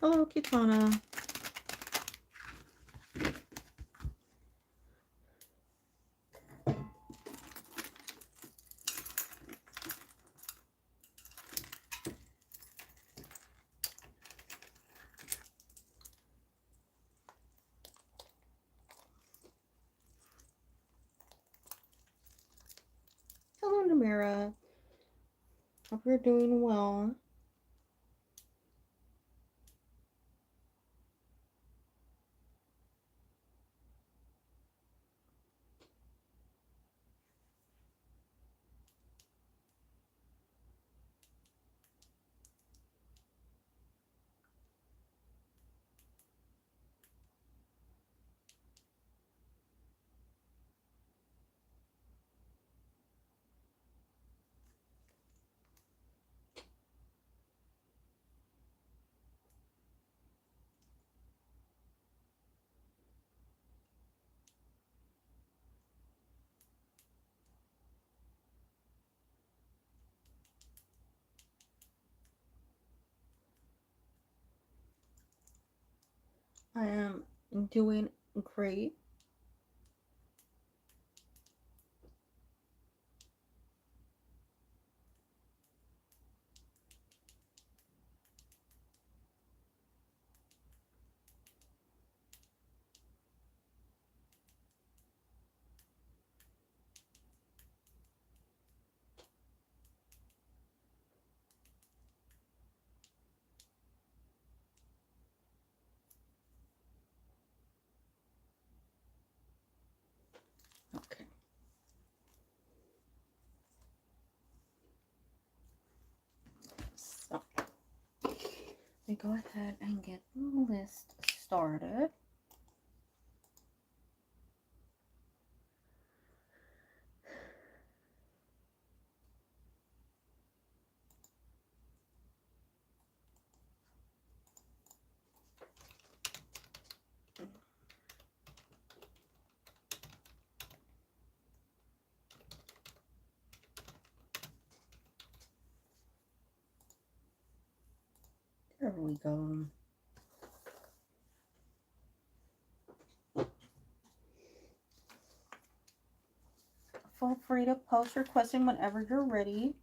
Hello, Kitana. Hello, Namira. Hope you're doing well. I am doing great. Okay. So, we go ahead and get the list started. There we go. Feel free to post your question whenever you're ready.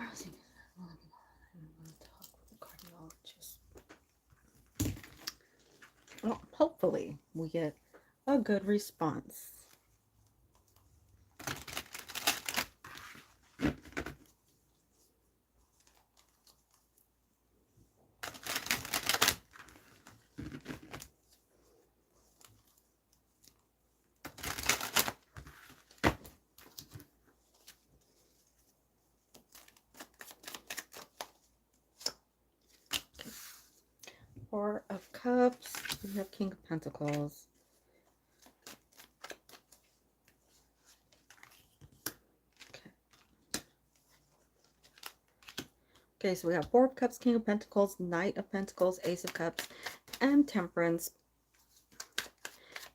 I'm going to talk with the cardiologist. Well, hopefully we get a good response. Four of Cups. We have King of Pentacles. Okay, so we have Four of Cups, King of Pentacles, Knight of Pentacles, Ace of Cups, and Temperance.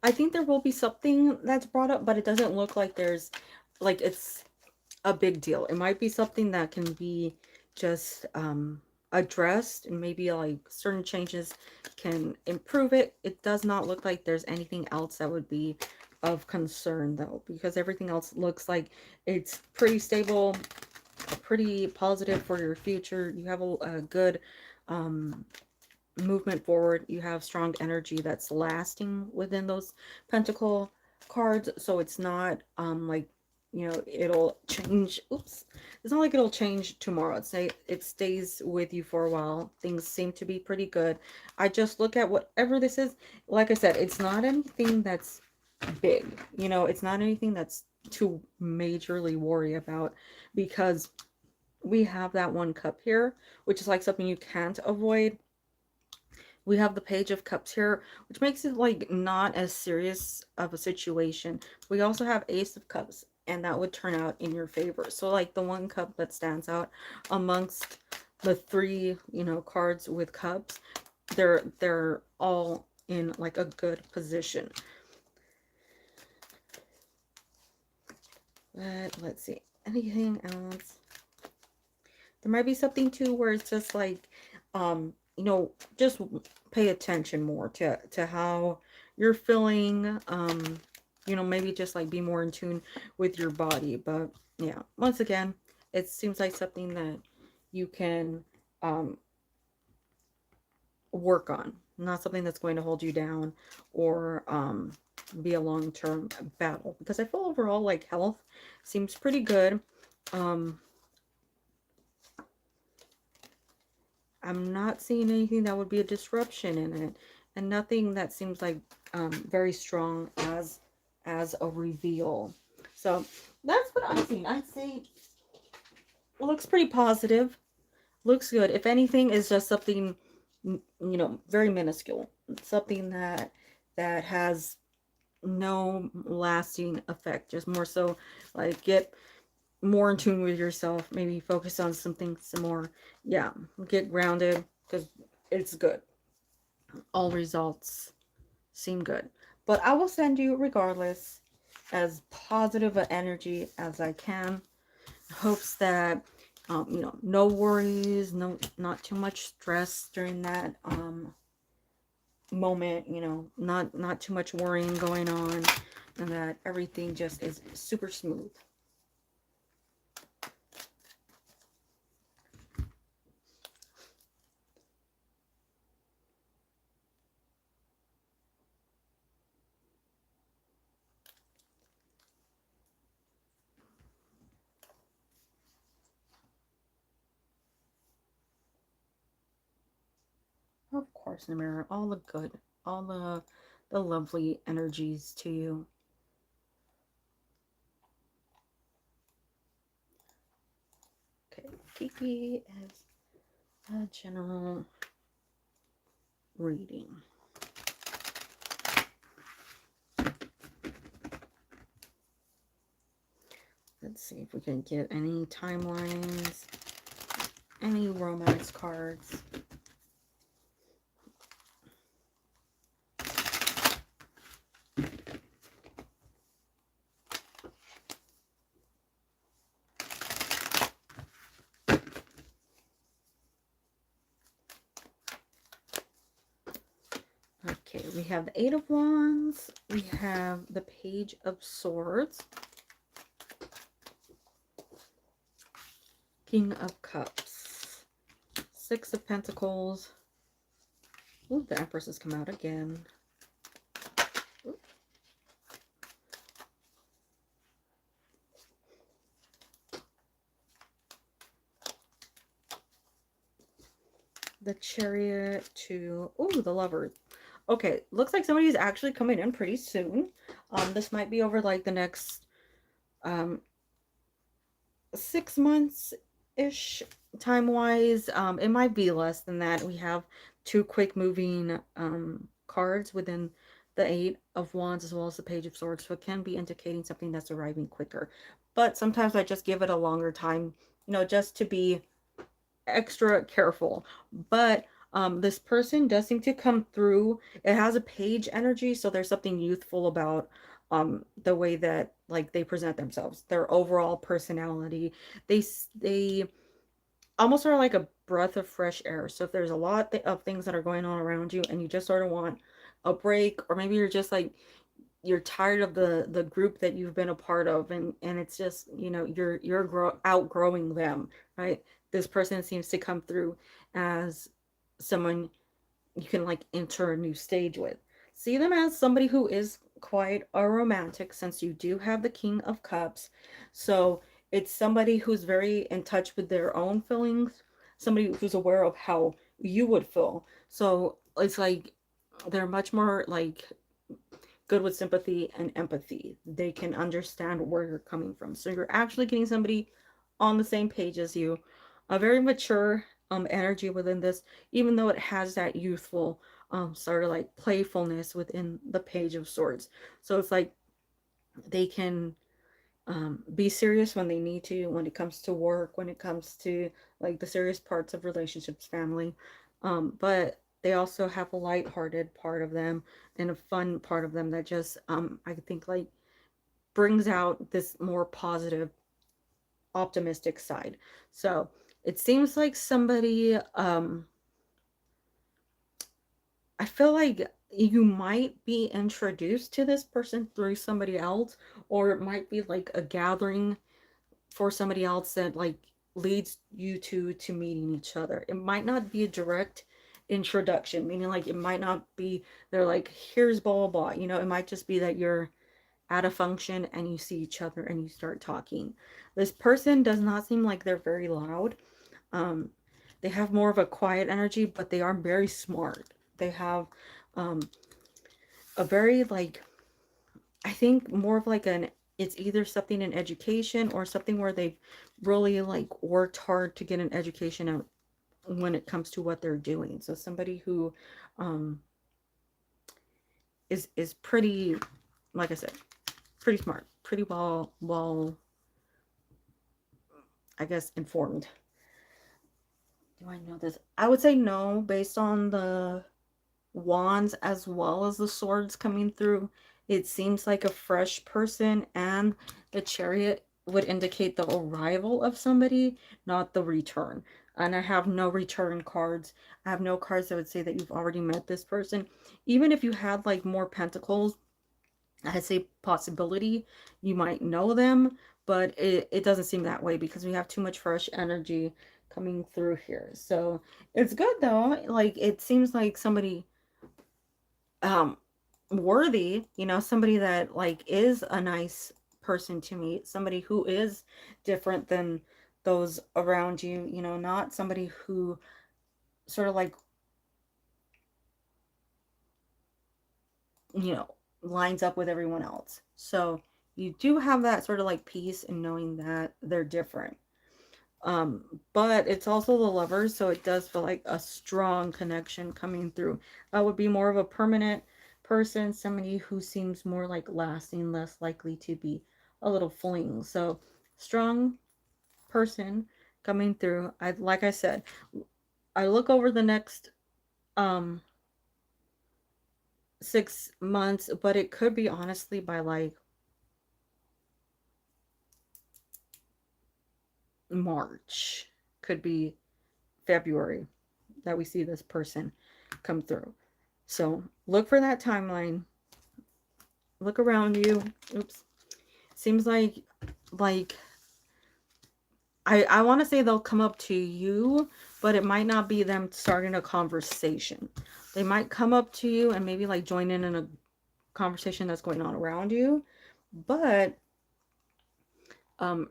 I think there will be something that's brought up, but it doesn't look like there's, like, it's a big deal. It might be something that can be just addressed, and maybe like certain changes can improve it. It does not look like there's anything else that would be of concern, though, because everything else looks like it's pretty stable, pretty positive for your future. You have a good movement forward. You have strong energy that's lasting within those pentacle cards, so it's not like, you know, it'll change. Oops, it's not like it'll change tomorrow. It stays with you for a while. Things seem to be pretty good. I just look at whatever this is. Like I said, it's not anything that's big, you know, it's not anything that's to majorly worry about, because we have that one cup here, which is like something you can't avoid. We have the Page of Cups here, which makes it like not as serious of a situation. We also have Ace of Cups, and that would turn out in your favor. So like the one cup that stands out amongst the three, you know, cards with cups, they're all in like a good position. But let's see, anything else? There might be something too where it's just like, you know, just pay attention more to how you're feeling. You know, maybe just like be more in tune with your body. But yeah, once again, it seems like something that you can work on, not something that's going to hold you down or be a long-term battle, because I feel overall like health seems pretty good. I'm not seeing anything that would be a disruption in it, and nothing that seems like very strong as a reveal. So that's what I'm seeing. I'd say it looks pretty positive. Looks good. If anything, is just something, you know, very minuscule. Something that has no lasting effect. Just more so like get more in tune with yourself. Maybe focus on something some more. Yeah, get grounded, because it's good. All results seem good. But I will send you, regardless, as positive an energy as I can. Hopes that you know, no worries, not too much stress during that moment, you know, not too much worrying going on, and that everything just is super smooth. Of course, in the mirror, all the good, all the lovely energies to you. Okay, Kiki as a general reading. Let's see if we can get any timelines, any romance cards. Okay, we have the Eight of Wands, we have the Page of Swords, King of Cups, Six of Pentacles. Ooh, the Empress has come out again. Ooh. The Chariot to, ooh, the Lover. Okay, looks like somebody's actually coming in pretty soon. This might be over like the next 6 months, ish time wise. It might be less than that. We have two quick moving cards within the Eight of Wands as well as the Page of Swords, so it can be indicating something that's arriving quicker. But sometimes I just give it a longer time, just to be extra careful. But this person does seem to come through. It has a page energy, so there's something youthful about the way that like they present themselves, their overall personality. They almost are like a breath of fresh air. So if there's a lot of things that are going on around you and you just sort of want a break, or maybe you're just like you're tired of the group that you've been a part of, and it's just, you're outgrowing them, right? This person seems to come through as someone you can like enter a new stage with. See them as somebody who is quite a romantic, since you do have the King of Cups. So it's somebody who's very in touch with their own feelings, somebody who's aware of how you would feel. So it's like they're much more like good with sympathy and empathy. They can understand where you're coming from. So you're actually getting somebody on the same page as you. A very mature energy within this, even though it has that youthful sort of like playfulness within the Page of Swords. So it's like they can be serious when they need to, when it comes to work, when it comes to like the serious parts of relationships, family. But they also have a lighthearted part of them and a fun part of them that just, I think, like brings out this more positive, optimistic side. So it seems like somebody, I feel like you might be introduced to this person through somebody else, or it might be like a gathering for somebody else that like leads you to meeting each other. It might not be a direct introduction, meaning like it might not be they're like, here's blah blah blah. It might just be that you're at a function and you see each other and you start talking. This person does not seem like they're very loud. um they have more of a quiet energy, but they are very smart. They have um a very like, I think more of like an, it's either something in education or something where they've really like worked hard to get an education out when it comes to what they're doing. So somebody who um is pretty, like I said, pretty smart, pretty well, I guess, informed. Do I know this? I would say no, based on the wands as well as the swords coming through. It seems like a fresh person, and the chariot would indicate the arrival of somebody, not the return. And I have no return cards. I have no cards that would say that you've already met this person. Even if you had like more pentacles, I say possibility, you might know them, but it doesn't seem that way because we have too much fresh energy coming through here. So it's good though. Like it seems like somebody um worthy, somebody that like is a nice person to meet, somebody who is different than those around you, not somebody who sort of like, you know lines up with everyone else. So you do have that sort of like peace in knowing that they're different. But it's also the Lovers, so it does feel like a strong connection coming through. That would be more of a permanent person, somebody who seems more like lasting, less likely to be a little fling. So strong person coming through. I, like I said, I look over the next um 6 months, but it could be honestly by like March, could be February, that we see this person come through. So look for that timeline. Look around you. Oops. Seems like I want to say they'll come up to you, but it might not be them starting a conversation. They might come up to you and maybe like join in a conversation that's going on around you, but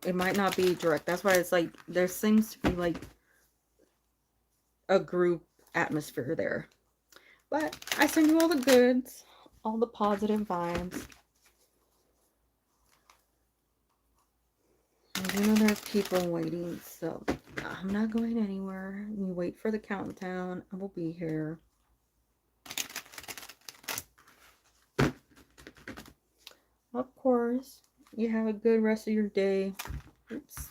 it might not be direct. That's why it's like there seems to be like a group atmosphere there. But I send you all the goods, all the positive vibes. You know there's people waiting, so I'm not going anywhere. You wait for the countdown. I will be here. Of course. You have a good rest of your day. Oops.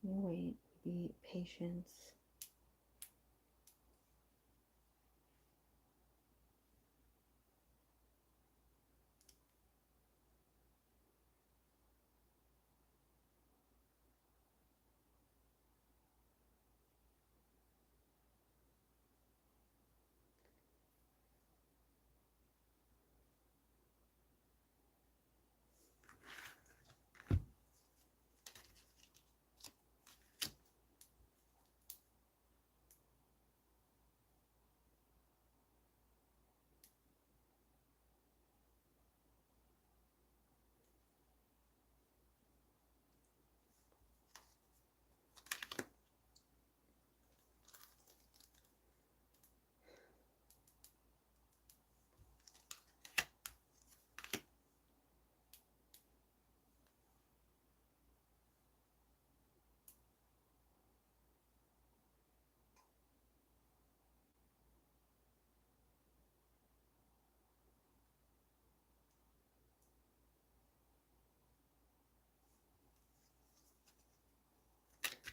You wait. Be patient.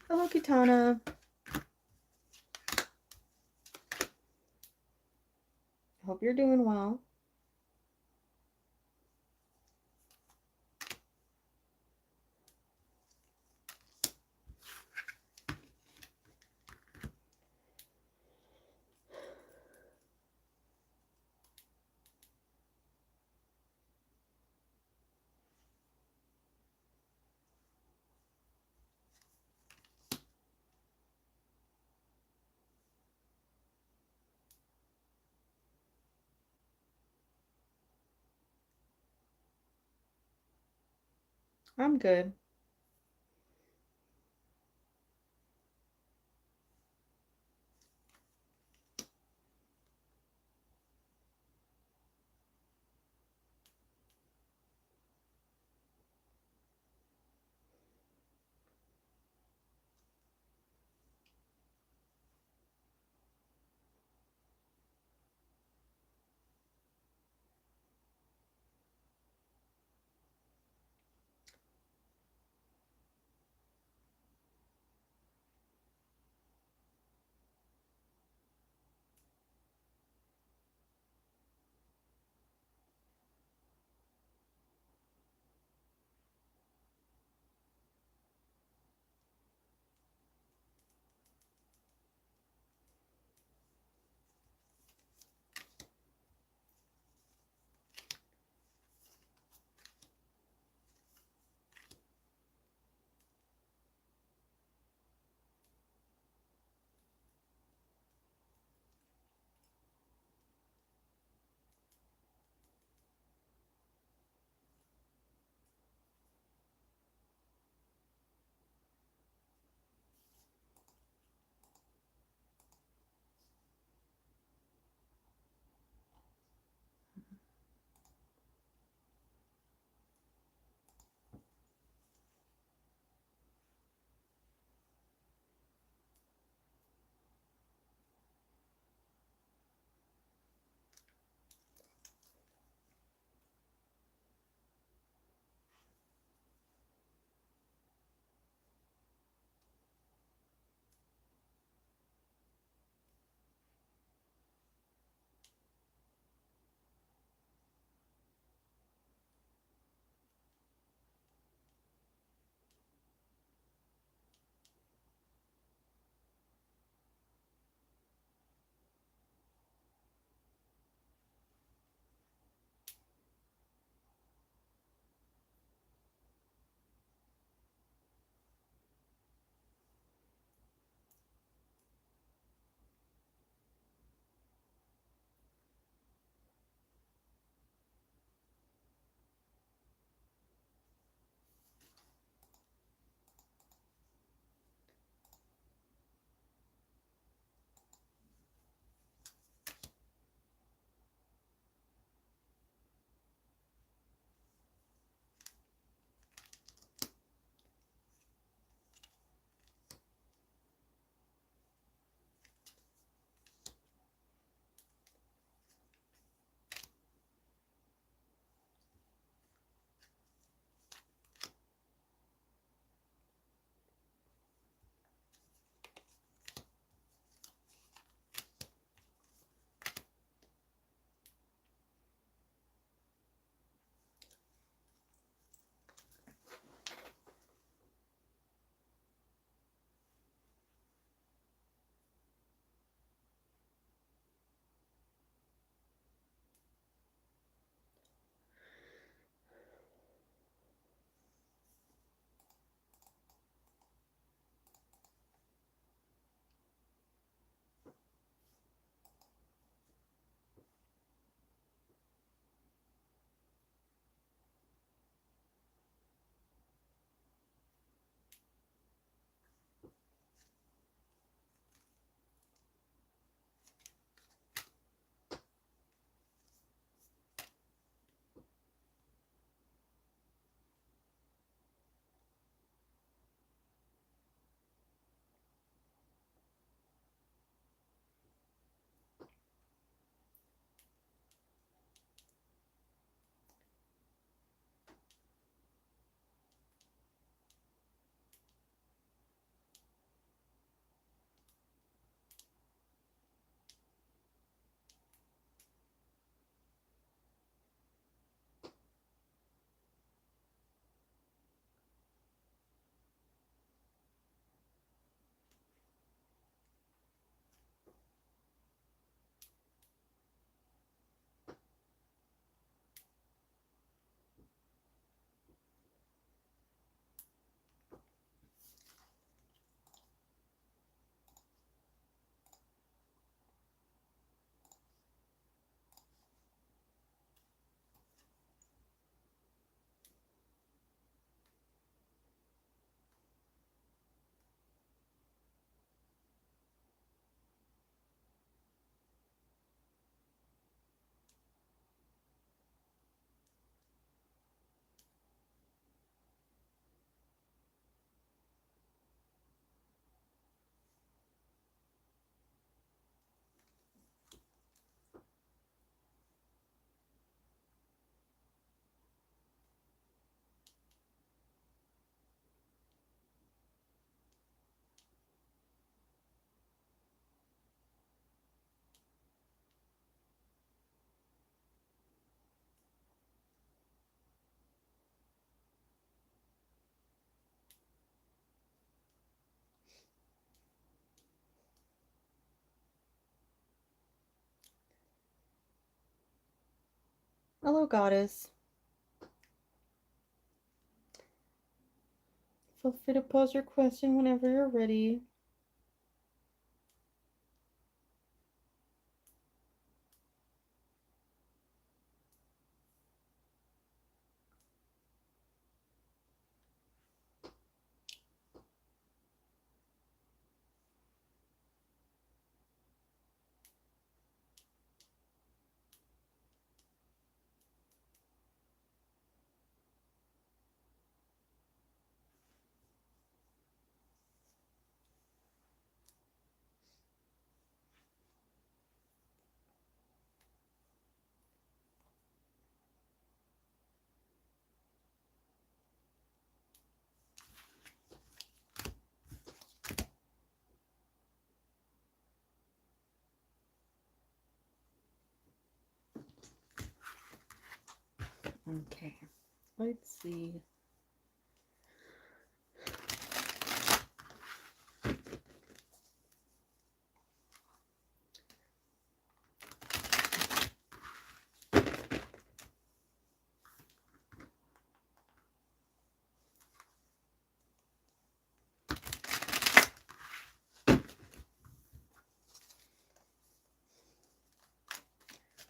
Hello, Kitana. Hope you're doing well. I'm good. Hello, goddess. Feel free to pose your question whenever you're ready. Okay, let's see.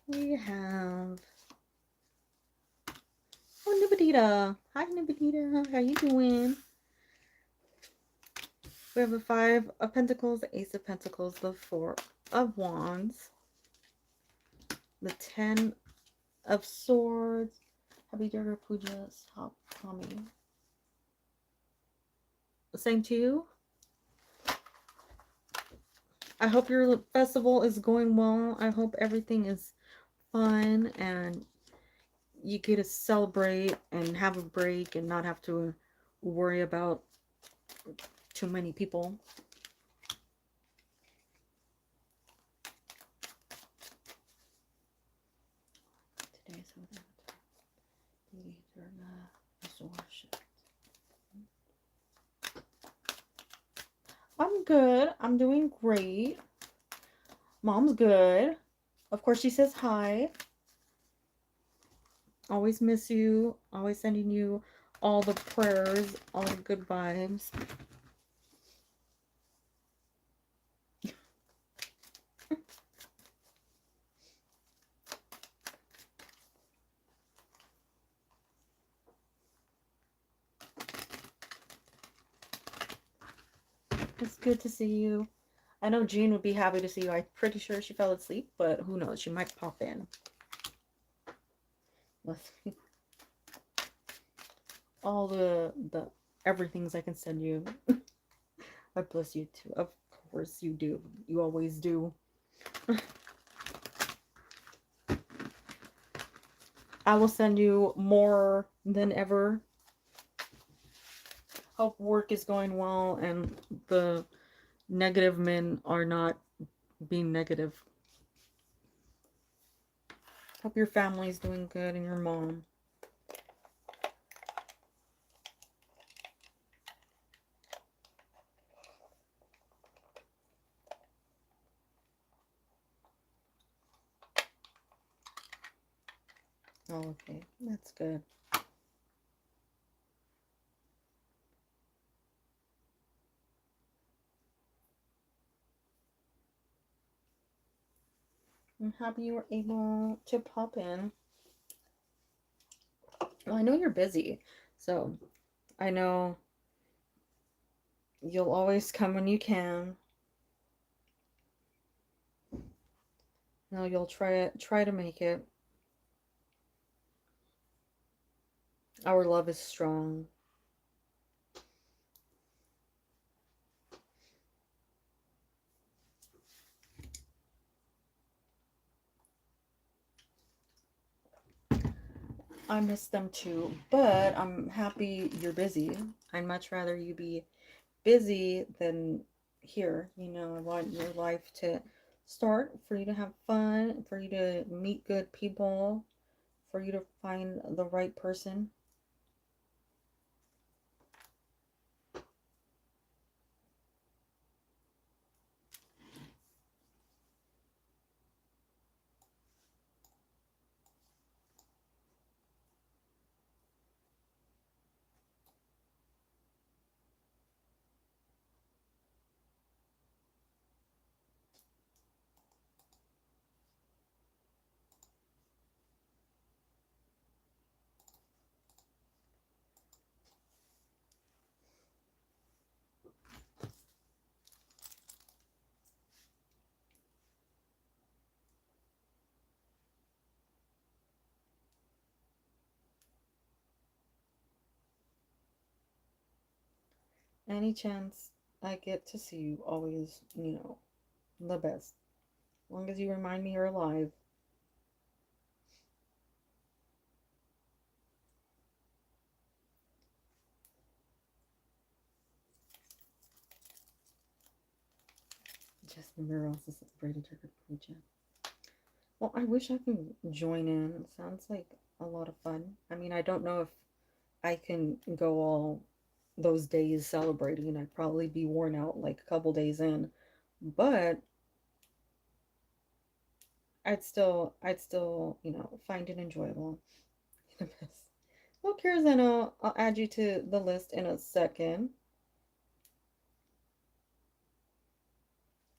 We have, oh, Nibadita. Hi, Nibadita. How you doing? We have a 5 of Pentacles, the Ace of Pentacles, the 4 of Wands, the 10 of Swords. Happy Durga Puja. Stop coming. The same to you. I hope your festival is going well. I hope everything is fun and you get to celebrate and have a break and not have to worry about too many people. Today's worship. I'm good. I'm doing great. Mom's good. Of course, she says hi. Always miss you. Always sending you all the prayers, all the good vibes. It's good to see you. I know Jean would be happy to see you. I'm pretty sure she fell asleep, but who knows? She might pop in. Let's see. All the everything's I can send you. I bless you too. Of course you do. You always do. I will send you more than ever. Hope work is going well and the negative men are not being negative. Hope your family's doing good and your mom. Oh, okay. That's good. I'm happy you were able to pop in. Well, I know you're busy, so I know you'll always come when you can. No, you'll try to make it. Our love is strong. I miss them too, but I'm happy you're busy. I'd much rather you be busy than here. You know, I want your life to start, for you to have fun, for you to meet good people, for you to find the right person. Any chance I get to see you, always, the best. As long as you remind me you're alive. Just the mirror also celebrated her paycheck. Well, I wish I could join in. It sounds like a lot of fun. I mean, I don't know if I can go all those days celebrating. I'd probably be worn out like a couple days in. But I'd still, find it enjoyable. Well, Kirzana, I'll add you to the list in a second.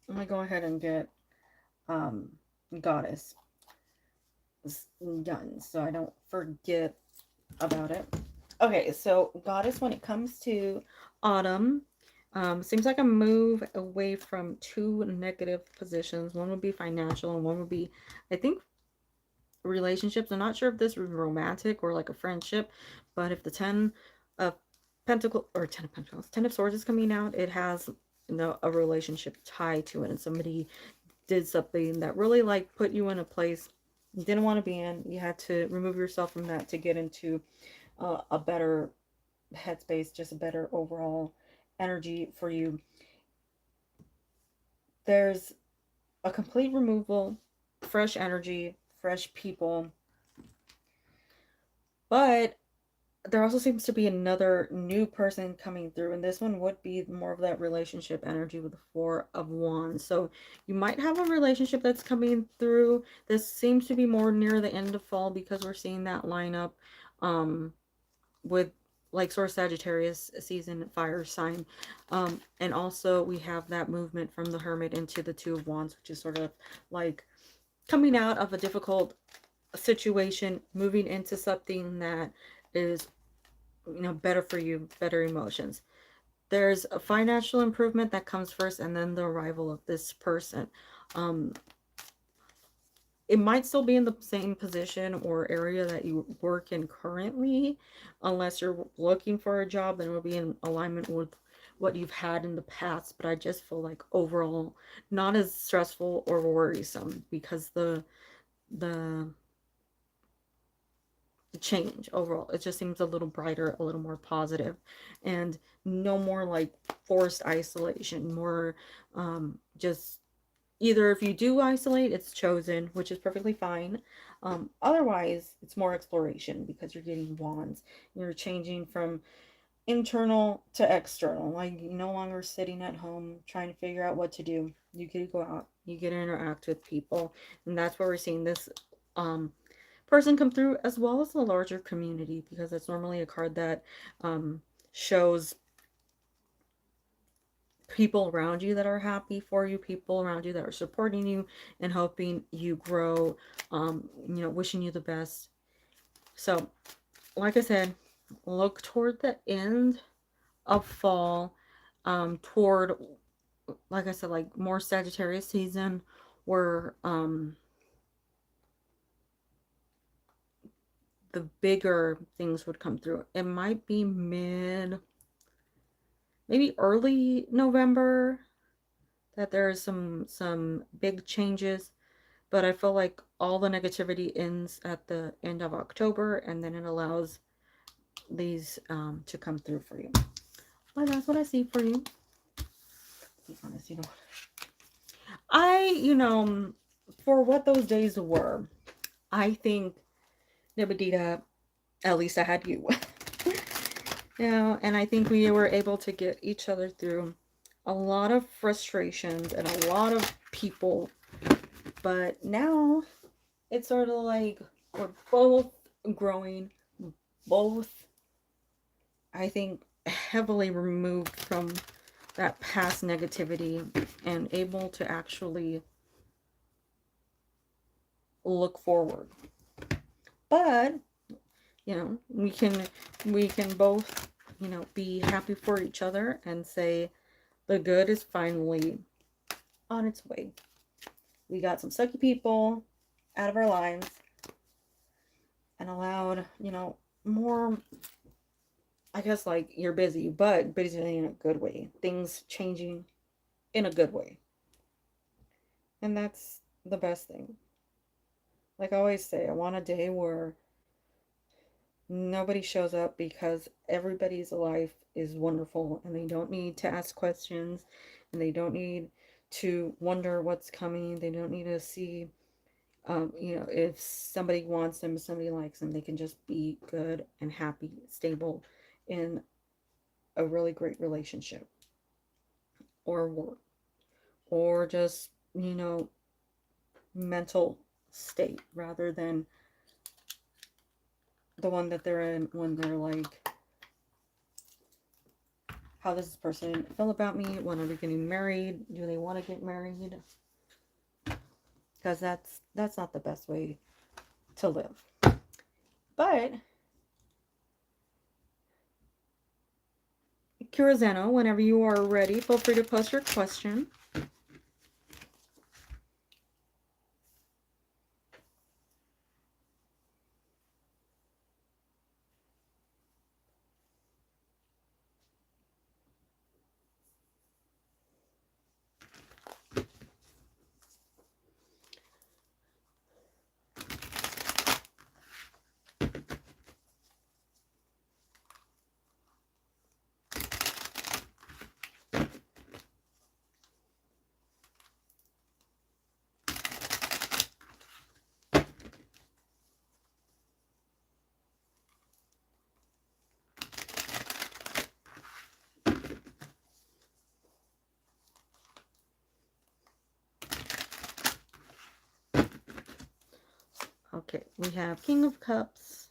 I'm gonna go ahead and get um Goddess done so I don't forget about it. Okay, so Goddess, when it comes to autumn, seems like a move away from two negative positions. One would be financial, and one would be, I think, relationships. I'm not sure if this was romantic or like a friendship, but if the of Ten of Pentacles, Ten of Swords is coming out, it has a relationship tie to it, and somebody did something that really like put you in a place you didn't want to be in. You had to remove yourself from that to get into a better headspace, just a better overall energy for you. There's a complete removal, fresh energy, fresh people, but there also seems to be another new person coming through, and this one would be more of that relationship energy with the Four of Wands. So you might have a relationship that's coming through. This seems to be more near the end of fall because we're seeing that lineup um with like sort of Sagittarius season, fire sign, and also we have that movement from the Hermit into the Two of Wands, which is sort of like coming out of a difficult situation, moving into something that is better for you, better emotions. There's a financial improvement that comes first, and then the arrival of this person. um it might still be in the same position or area that you work in currently, unless you're looking for a job, and it will be in alignment with what you've had in the past. But I just feel like overall not as stressful or worrisome, because the change overall, it just seems a little brighter, a little more positive, and no more like forced isolation, more just either if you do isolate, it's chosen, which is perfectly fine. Otherwise, it's more exploration because you're getting wands. You're changing from internal to external. Like, you're no longer sitting at home trying to figure out what to do. You get to go out, you get to interact with people, and that's where we're seeing this um, person come through, as well as the larger community, because it's normally a card that shows people around you that are happy for you, people around you that are supporting you and helping you grow, wishing you the best. So, like I said, look toward the end of fall, toward, like I said, like more Sagittarius season, where the bigger things would come through. It might be maybe early November, that there is some big changes, but I feel like all the negativity ends at the end of October, and then it allows these to come through for you. Well, that's what I see for you. To be honest, for what those days were, I think, Nibadita, at least I had you. And I think we were able to get each other through a lot of frustrations and a lot of people. But now it's sort of like we're both growing, both, I think, heavily removed from that past negativity, and able to actually look forward. But we can both be happy for each other and say the good is finally on its way. We got some sucky people out of our lives and allowed more I guess like you're busy, but busy in a good way. Things changing in a good way. And that's the best thing. Like I always say, I want a day where nobody shows up because everybody's life is wonderful and they don't need to ask questions and they don't need to wonder what's coming. They don't need to see, if somebody wants them, if somebody likes them, they can just be good and happy, stable in a really great relationship or work or just, mental state rather than the one that they're in when they're like, how does this person feel about me? When are we getting married? Do they want to get married? Because that's not the best way to live. But Curazano, whenever you are ready, feel free to post your question. Okay, we have King of Cups.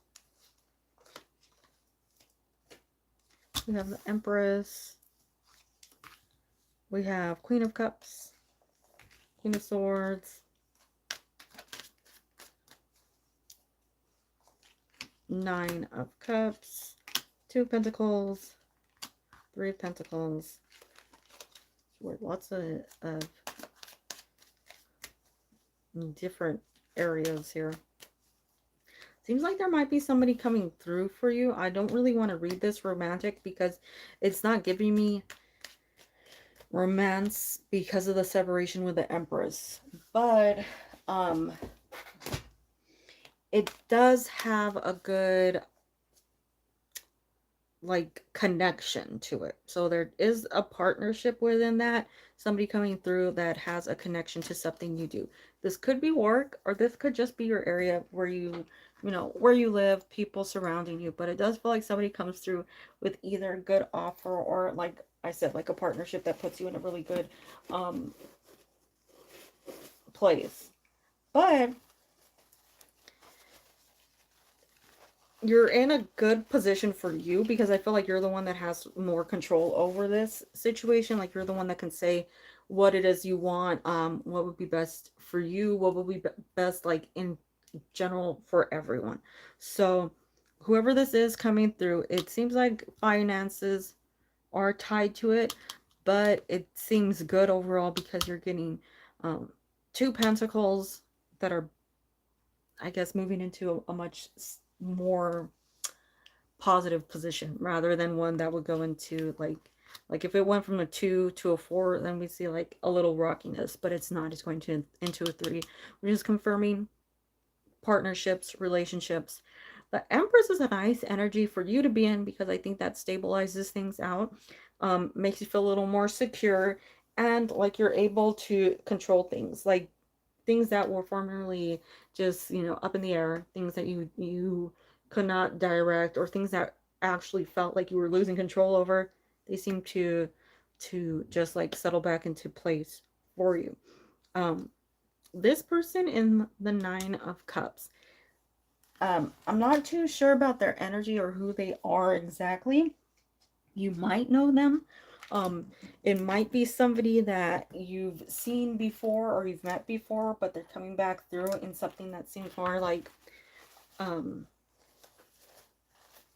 We have the Empress. We have Queen of Cups. Queen of Swords. Nine of Cups. Two of Pentacles. Three of Pentacles. Lots of different areas here. Seems like there might be somebody coming through for you. I don't really want to read this romantic because it's not giving me romance because of the separation with the Empress. But it does have a good like connection to it. So there is a partnership within that. Somebody coming through that has a connection to something you do. This could be work, or this could just be your area where where you live, people surrounding you. But it does feel like somebody comes through with either a good offer or, like I said, like a partnership that puts you in a really good place. But you're in a good position for you because I feel like you're the one that has more control over this situation. Like you're the one that can say what it is you want, what would be best for you, what would be best like in general for everyone. So whoever this is coming through, it seems like finances are tied to it, but it seems good overall because you're getting two pentacles that are, I guess, moving into a much more positive position rather than one that would go into like if it went from a 2 to a 4, then we see like a little rockiness, but it's not. It's going to into a 3, which is confirming partnerships, relationships. The Empress is a nice energy for you to be in because I think that stabilizes things out, makes you feel a little more secure, and like you're able to control things, like things that were formerly just, up in the air, things that you could not direct, or things that actually felt like you were losing control over. They seem to just like settle back into place for you. This person in the Nine of Cups, I'm not too sure about their energy or who they are exactly. You might know them. It might be somebody that you've seen before or you've met before, but they're coming back through in something that seems more like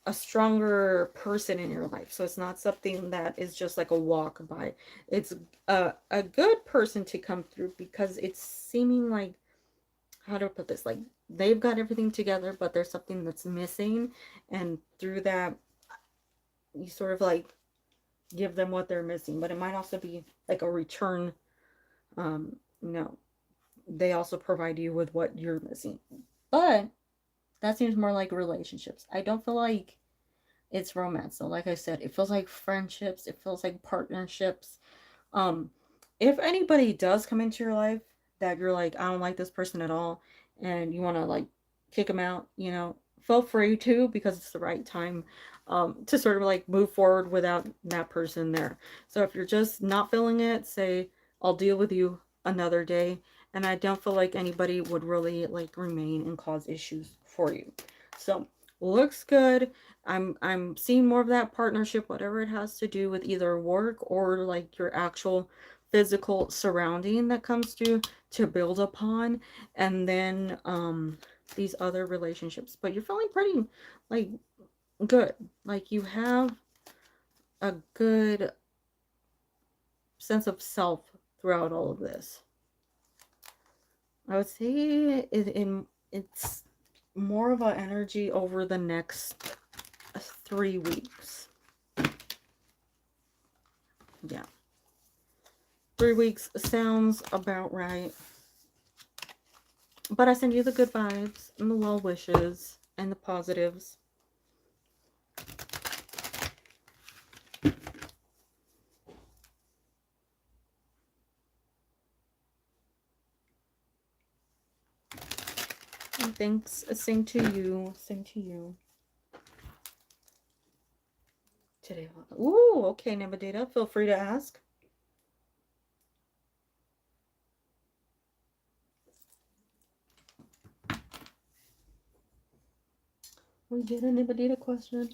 a stronger person in your life. So it's not something that is just like a walk by. It's a good person to come through because it's seeming like, how do I put this? Like they've got everything together, but there's something that's missing. And through that, you sort of like give them what they're missing, but it might also be like a return. No, they also provide you with what you're missing. But that seems more like relationships. I don't feel like it's romance. So like I said, it feels like friendships, it feels like partnerships. Um, if anybody does come into your life that you're like, I don't like this person at all, and you want to like kick them out, feel free to, because it's the right time to sort of like move forward without that person there. So if you're just not feeling it, say, I'll deal with you another day. And I don't feel like anybody would really like remain and cause issues for you. So looks good. I'm seeing more of that partnership, whatever it has to do with either work or like your actual physical surrounding that comes to build upon, and then these other relationships. But you're feeling pretty like good. Like you have a good sense of self throughout all of this. I would say it's more of an energy over the next 3 weeks. Yeah. 3 weeks sounds about right. But I send you the good vibes and the well wishes and the positives. And thanks. Same to you. Same to you. Today. Ooh, okay, Nebadita. Feel free to ask. We get a Nebadita question.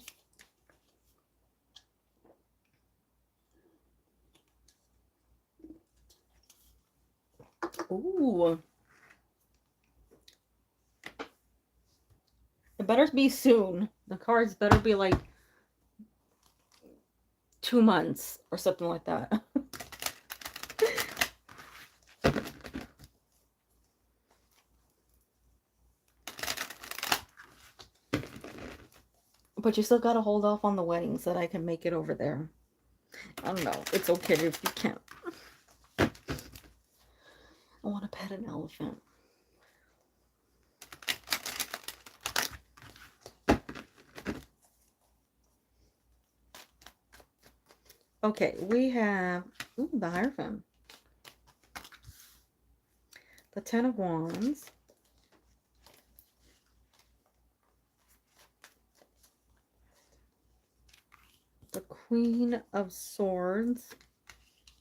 Ooh. It better be soon. The cards better be like 2 months or something like that. But you still gotta hold off on the wedding so that I can make it over there. I don't know. It's okay if you can't. I want to pet an elephant. Okay, we have the Hierophant, the Ten of Wands, the Queen of Swords,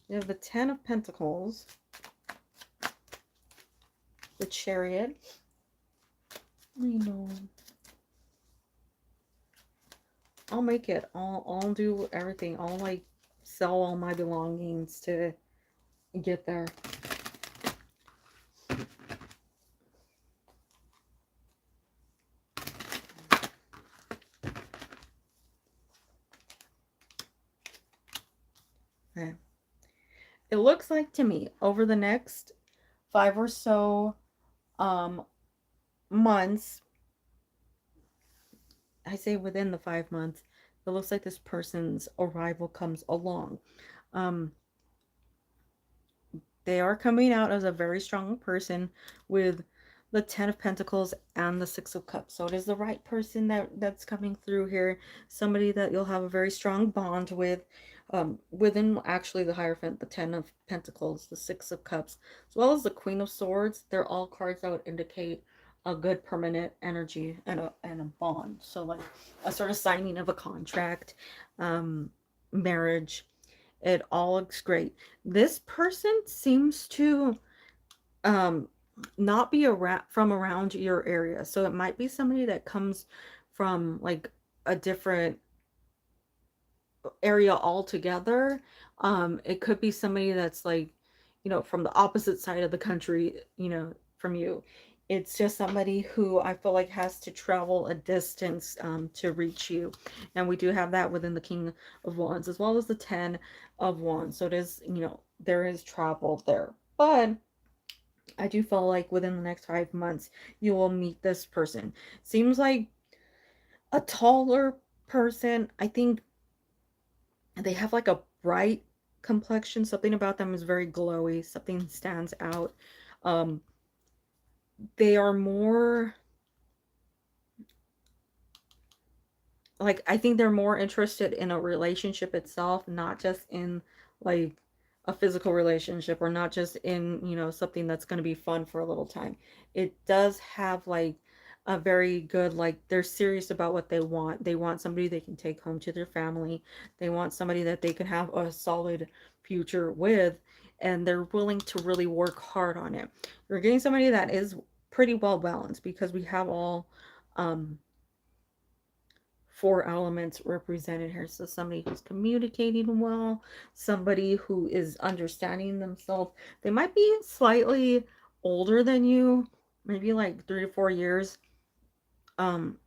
we have the Ten of Pentacles, the Chariot. I know. I'll make it. I'll do everything. I'll like sell all my belongings to get there. Okay. It looks like to me over the next 5 or so months, I say within the 5 months, it looks like this person's arrival comes along. They are coming out as a very strong person with the Ten of Pentacles and the Six of Cups. So it is the right person that's coming through here. Somebody that you'll have a very strong bond with. Within actually the Hierophant, the Ten of Pentacles, the Six of Cups, as well as the Queen of Swords. They're all cards that would indicate a good permanent energy and a bond. So like a sort of signing of a contract, marriage. It all looks great. This person seems to um not be from around your area. So it might be somebody that comes from like a different area altogether. It could be somebody that's like, from the opposite side of the country, from you. It's just somebody who I feel like has to travel a distance to reach you. And we do have that within the King of Wands as well as the Ten of Wands. So it is, there is travel there. But I do feel like within the next 5 months, you will meet this person. Seems like a taller person. I think They have like a bright complexion. Something about them is very glowy. Something stands out. Um, they are more like, I think they're more interested in a relationship itself, not just in like a physical relationship, or not just in, something that's going to be fun for a little time. It does have like a very good, like, they're serious about what they want. They want somebody they can take home to their family. They want somebody that they can have a solid future with, and they're willing to really work hard on it. You're getting somebody that is pretty well balanced, because we have all um four elements represented here. So somebody who's communicating well, somebody who is understanding themselves. They might be slightly older than you, maybe like 3 to 4 years.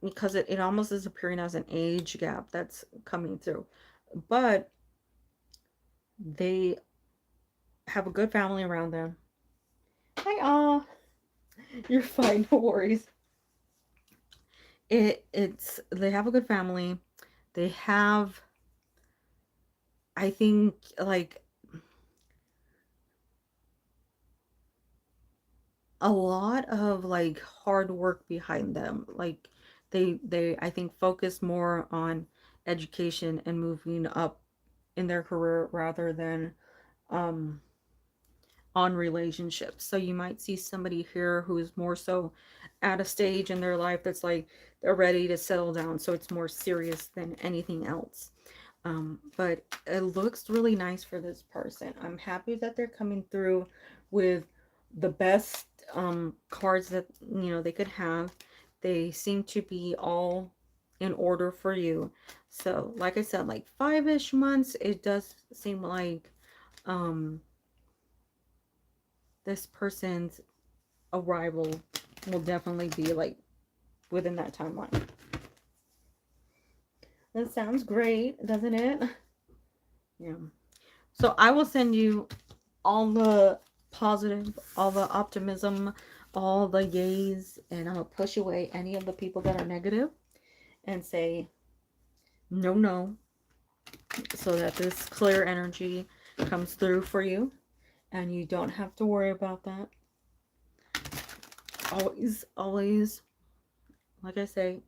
Because it almost is appearing as an age gap that's coming through. But they have a good family around them. Hi, you're fine, no worries. It's they have a good family. They have, I think, like, a lot of like hard work behind them. Like, they I think focus more on education and moving up in their career, rather than um on relationships. So you might see somebody here who is more so at a stage in their life that's like they're ready to settle down, so it's more serious than anything else. But it looks really nice for this person. I'm happy that they're coming through with the best cards that they could have. They seem to be all in order for you. So like I said, like 5-ish months, it does seem like um this person's arrival will definitely be like within that timeline. That sounds great, doesn't it? Yeah. So I will send you all the positive, all the optimism, all the yays, and I'm gonna push away any of the people that are negative and say no, no, so that this clear energy comes through for you, and you don't have to worry about that. Always, always, like I say,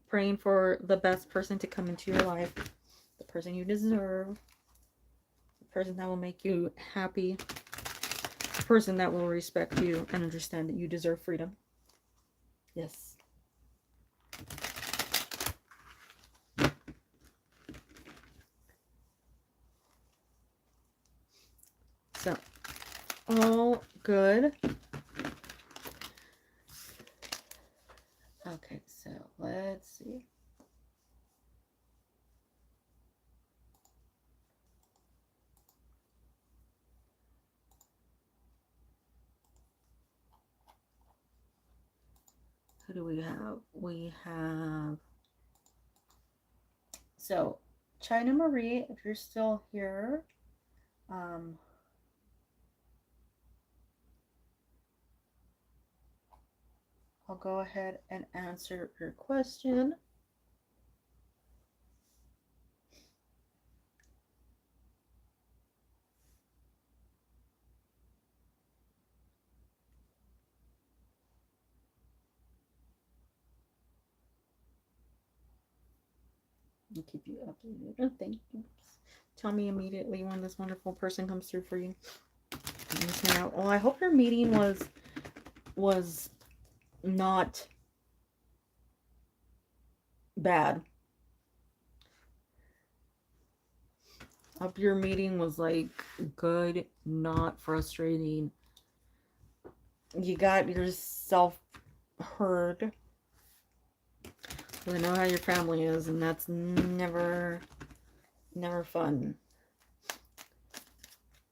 praying for the best person to come into your life, the person you deserve, the person that will make you happy, the person that will respect you and understand that you deserve freedom. Yes. So, all good. Okay, so let's see. Who do we have? We have, so, China Marie, if you're still here, um, I'll go ahead and answer your question. I'll keep you updated. Oh, thank you. Tell me immediately when this wonderful person comes through for you. Well, I hope your meeting was not bad. I hope your meeting was like good, not frustrating. You got yourself heard. I know how your family is, and that's never fun.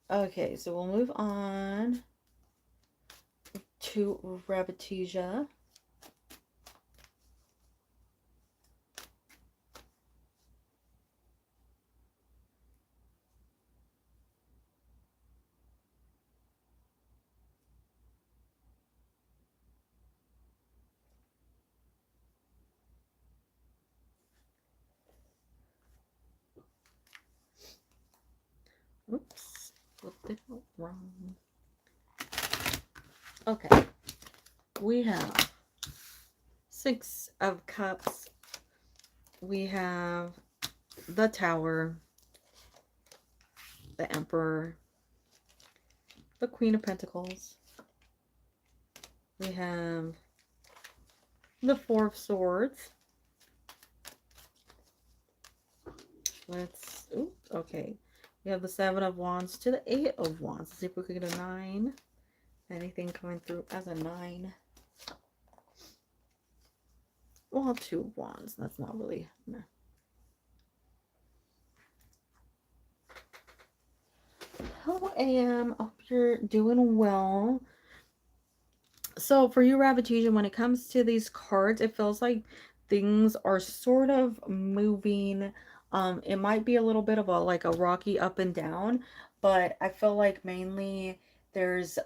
Okay, so we'll move on to Rabbitija. the hell wrong? Okay. We have Six of Cups. We have the Tower, the Emperor, the Queen of Pentacles. We have the Four of Swords. Okay. We have the Seven of Wands to the Eight of Wands. Let's see if we can get a 9. Anything coming through as a 9? Well, 2 of Wands. That's not really... Nah. Hello, AM. Hope you're doing well. So for you, Ravitesian, when it comes to these cards, it feels like things are sort of moving. It might be a little bit of a like a rocky up and down, but I feel like mainly there's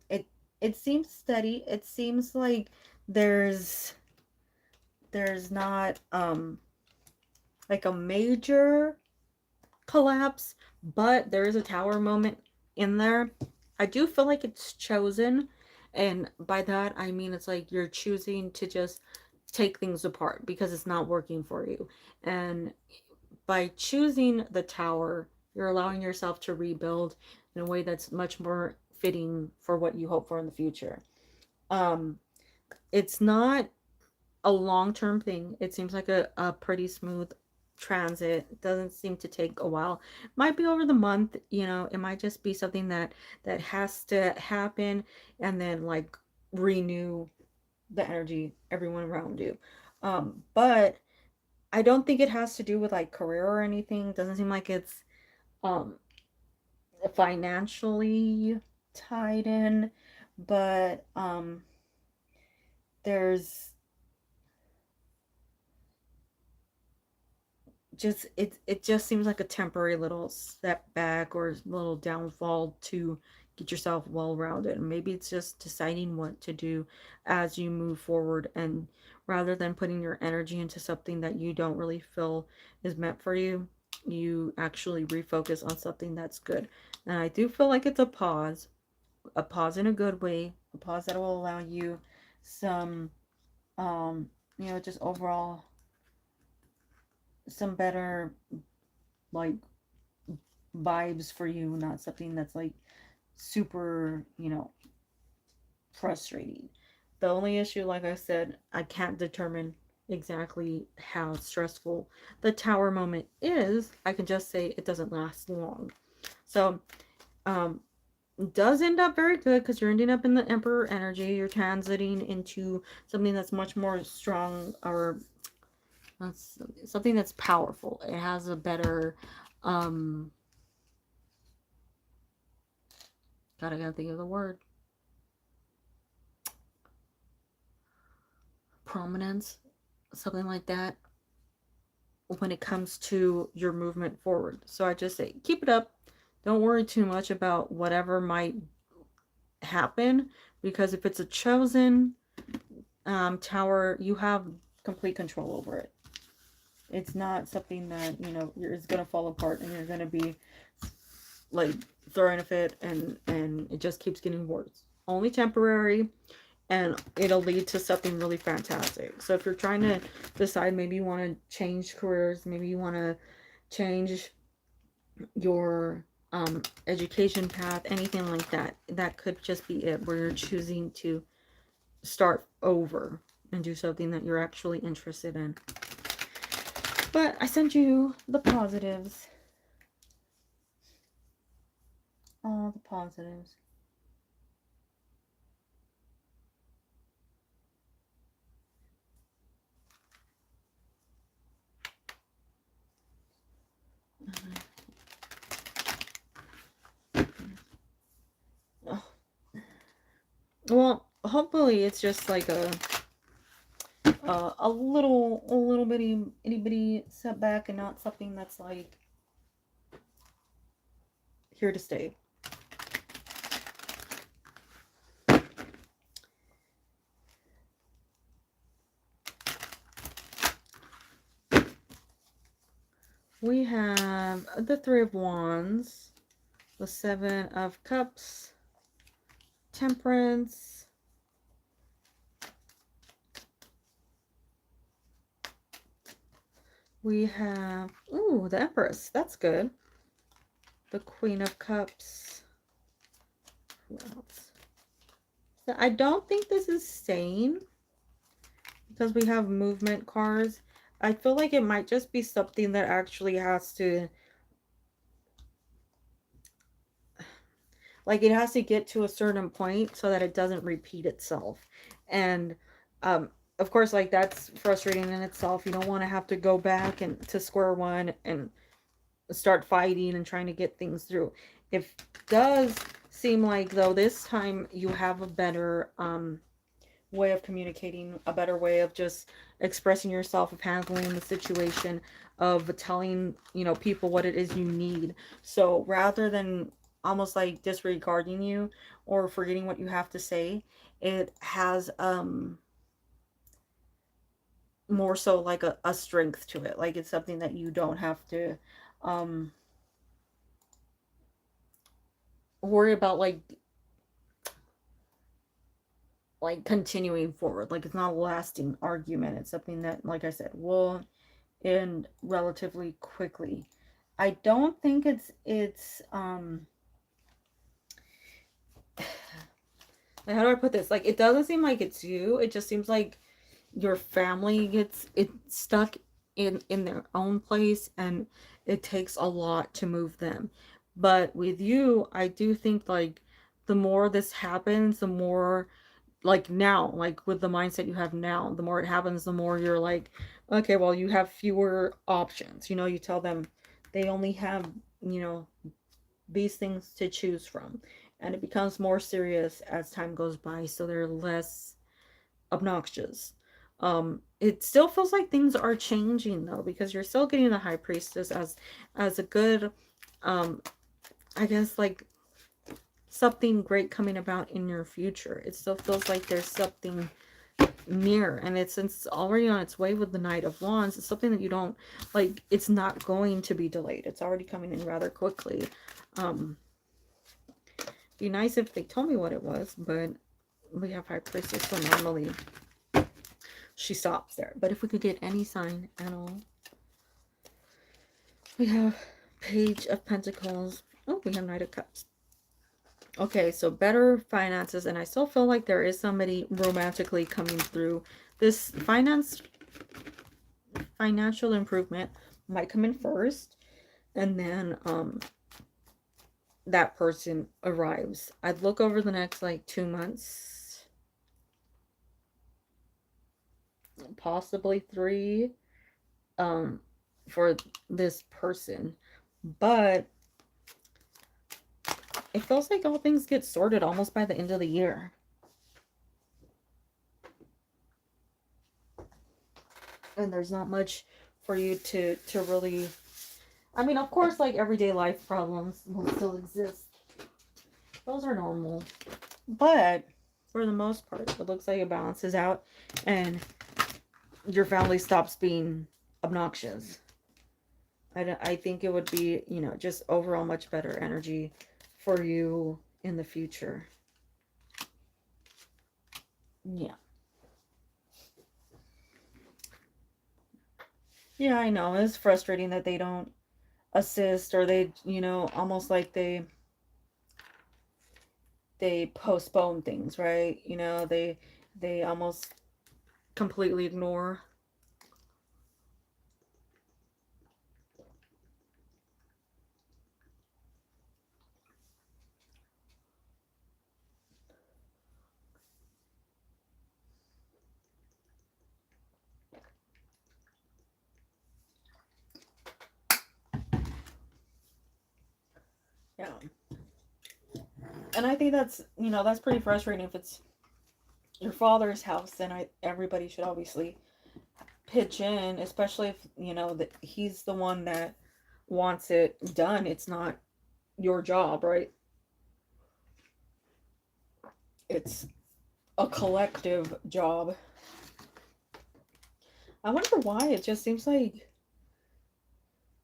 it seems steady. It seems like there's not like a major collapse, but there is a tower moment in there. I do feel like it's chosen, and by that I mean it's like you're choosing to just take things apart because it's not working for you. And by choosing the tower, you're allowing yourself to rebuild in a way that's much more fitting for what you hope for in the future. It's not a long-term thing. It seems like a pretty smooth transit. It doesn't seem to take a while. Might be over the month, you know. It might just be something that has to happen, and then like renew the energy, everyone around you. But I don't think it has to do with like career or anything. It doesn't seem like it's um financially tied in, but there's just it just seems like a temporary little step back or little downfall to get yourself well rounded. And maybe it's just deciding what to do as you move forward, and rather than putting your energy into something that you don't really feel is meant for you, you actually refocus on something that's good. And I do feel like it's a pause in a good way, a pause that will allow you some you know, just overall some better like vibes for you, not something that's like super, you know, frustrating. The only issue, like I said, I can't determine exactly how stressful the tower moment is. I can just say it doesn't last long. So, does end up very good because you're ending up in the Emperor energy. You're transiting into something that's much more strong, or that's something that's powerful. It has a better God, I gotta think of the word. Prominence, something like that, when it comes to your movement forward. So I just say, keep it up. Don't worry too much about whatever might happen, because if it's a chosen tower, you have complete control over it. It's not something that, you know, is going to fall apart and you're going to be like throwing a fit, and it just keeps getting worse. Only temporary, and it'll lead to something really fantastic. So if you're trying to decide, maybe you want to change careers, maybe you want to change your education path, anything like that, that could just be it, where you're choosing to start over and do something that you're actually interested in. But I sent you the positives. All the positives. Oh. Well, hopefully it's just like a little bitty itty bitty setback, and not something that's like here to stay. We have the Three of Wands, The Seven of Cups, Temperance, we have, ooh, the Empress. That's good. The Queen of Cups. Who else? So I don't think this is sane because we have movement cards. I feel like it might just be something that actually has to, like, it has to get to a certain point so that it doesn't repeat itself. And of course, like, that's frustrating in itself. You don't want to have to go back and to square one and start fighting and trying to get things through. It does seem like, though, this time you have a better way of communicating, a better way of just expressing yourself, of handling the situation, of telling, you know, people what it is you need. So rather than almost like disregarding you or forgetting what you have to say, it has more so like a strength to it. Like, it's something that you don't have to um worry about, like continuing forward. Like, it's not a lasting argument. It's something that, like I said, will end relatively quickly. I don't think it's like, how do I put this? Like, it doesn't seem like it's you. It just seems like your family gets it stuck in their own place, and it takes a lot to move them. But with you, I do think, like, the more this happens, the more, like, now, like, with the mindset you have now, the more it happens, the more you're like, okay, well, you have fewer options. You know, you tell them they only have, you know, these things to choose from. And it becomes more serious as time goes by, so they're less obnoxious. It still feels like things are changing, though, because you're still getting the High Priestess as a good, um, I guess, like, something great coming about in your future. It still feels like there's something near, and it's already on its way with the Knight of Wands. It's something that you don't, like, it's not going to be delayed. It's already coming in rather quickly. Be nice if they told me what it was, but we have High Priestess, so normally she stops there. But if we could get any sign at all. We have Page of Pentacles. Oh, we have Knight of Cups. Okay, so better finances, and I still feel like there is somebody romantically coming through. This financial improvement might come in first, and then that person arrives. I'd look over the next, like, 2 months, possibly 3, for this person. But it feels like all things get sorted almost by the end of the year. And there's not much for you to really, I mean, of course, like, everyday life problems will still exist. Those are normal. But for the most part, it looks like it balances out and your family stops being obnoxious. I think it would be, you know, just overall much better energy for you in the future. Yeah. Yeah, I know. It's frustrating that they don't assist, or they, you know, almost like they postpone things, right? You know, they almost completely ignore. Yeah. And I think that's, you know, that's pretty frustrating. If it's your father's house, then everybody should obviously pitch in, especially if, you know, that he's the one that wants it done. It's not your job, right? It's a collective job. I wonder why. It just seems like,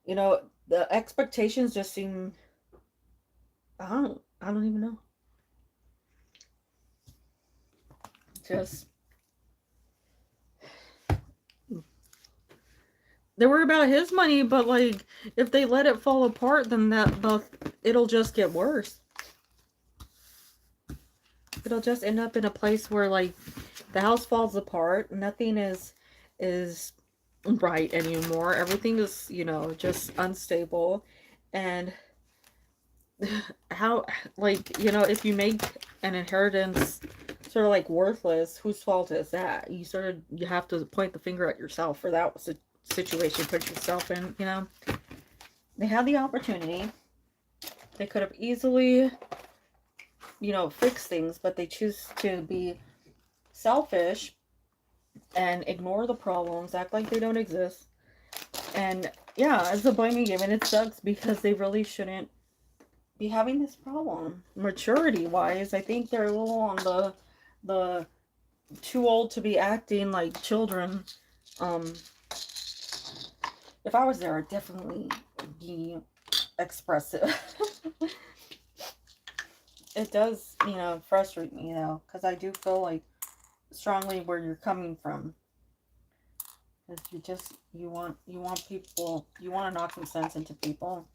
you know, the expectations just seem I don't even know. Just they worry about his money, but like if they let it fall apart, then it'll just get worse. It'll just end up in a place where like the house falls apart, nothing is right anymore. Everything is, just unstable. And how, like, if you make an inheritance sort of like worthless, whose fault is that? You have to point the finger at yourself for that situation you put yourself in. They had the opportunity. They could have easily, fixed things, but they choose to be selfish and ignore the problems, act like they don't exist. And yeah, it's a blaming game, and it sucks because they really shouldn't be having this problem. Maturity wise, I think they're a little on the too old to be acting like children. Um, if I was there, I'd definitely be expressive. It does, frustrate me though, because I do feel like strongly where you're coming from. Because you want people, you want to knock some sense into people.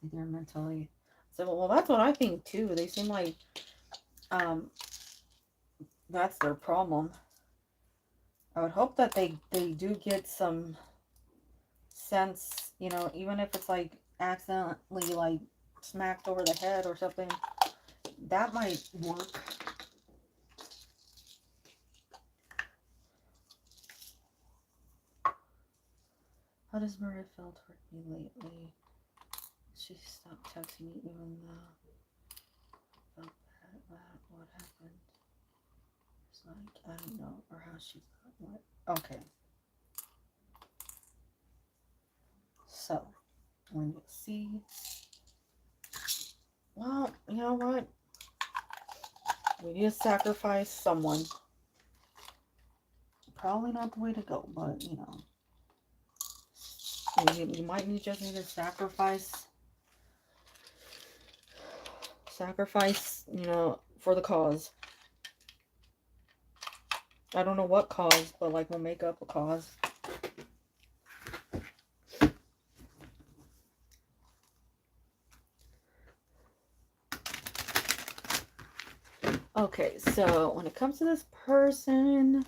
They're mentally. So, well, that's what I think too. They seem like um that's their problem. I would hope that they do get some sense, even if it's like accidentally like smacked over the head or something. That might work. How does Maria feel toward me lately? She stopped texting me even though I felt bad about what happened. It's like, I don't know, or how she got what. Okay. So, when you see, well, you know what? We need to sacrifice someone. Probably not the way to go, but, you might just need to sacrifice, for the cause. I don't know what cause, but like we'll make up a cause. Okay, so when it comes to this person,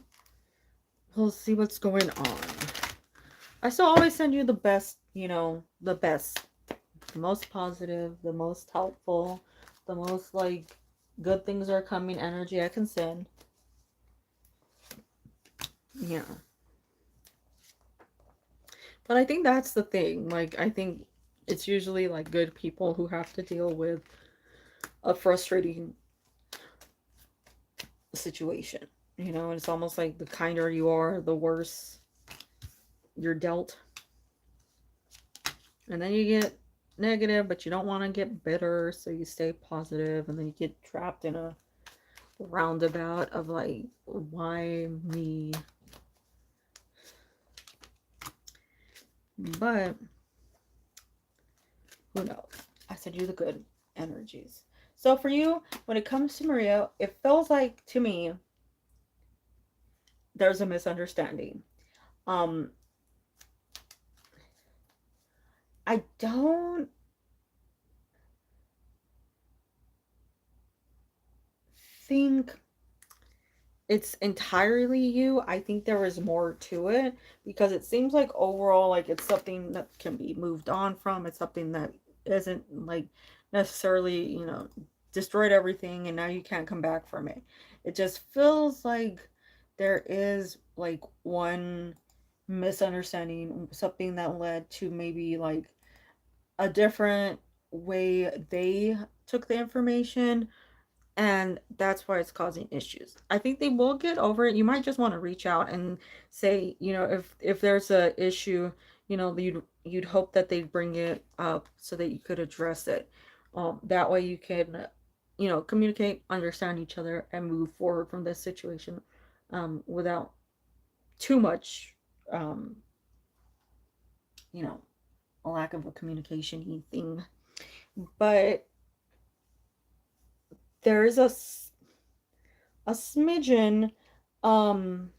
we'll see what's going on. I still always send you the best, the best. The most positive, the most helpful, the most like good things are coming energy I can send. Yeah. But I think that's the thing. Like, I think it's usually like good people who have to deal with a frustrating situation. And it's almost like the kinder you are, the worse you're dealt. And then you get negative, but you don't want to get bitter, so you stay positive, and then you get trapped in a roundabout of like, why me? But who knows? I said you the good energies. So for you, when it comes to Maria, it feels like to me there's a misunderstanding. Um, I don't think it's entirely you. I think there is more to it because it seems like overall, like it's something that can be moved on from. It's something that isn't like necessarily, destroyed everything and now you can't come back from it. It just feels like there is like one misunderstanding, something that led to maybe like a different way they took the information, and that's why it's causing issues. I think they will get over it. You might just want to reach out and say, if there's a issue, you'd hope that they bring it up so that you could address it. That way you can, communicate, understand each other, and move forward from this situation, without too much, um, a lack of a communication thing. but there is a smidgen, um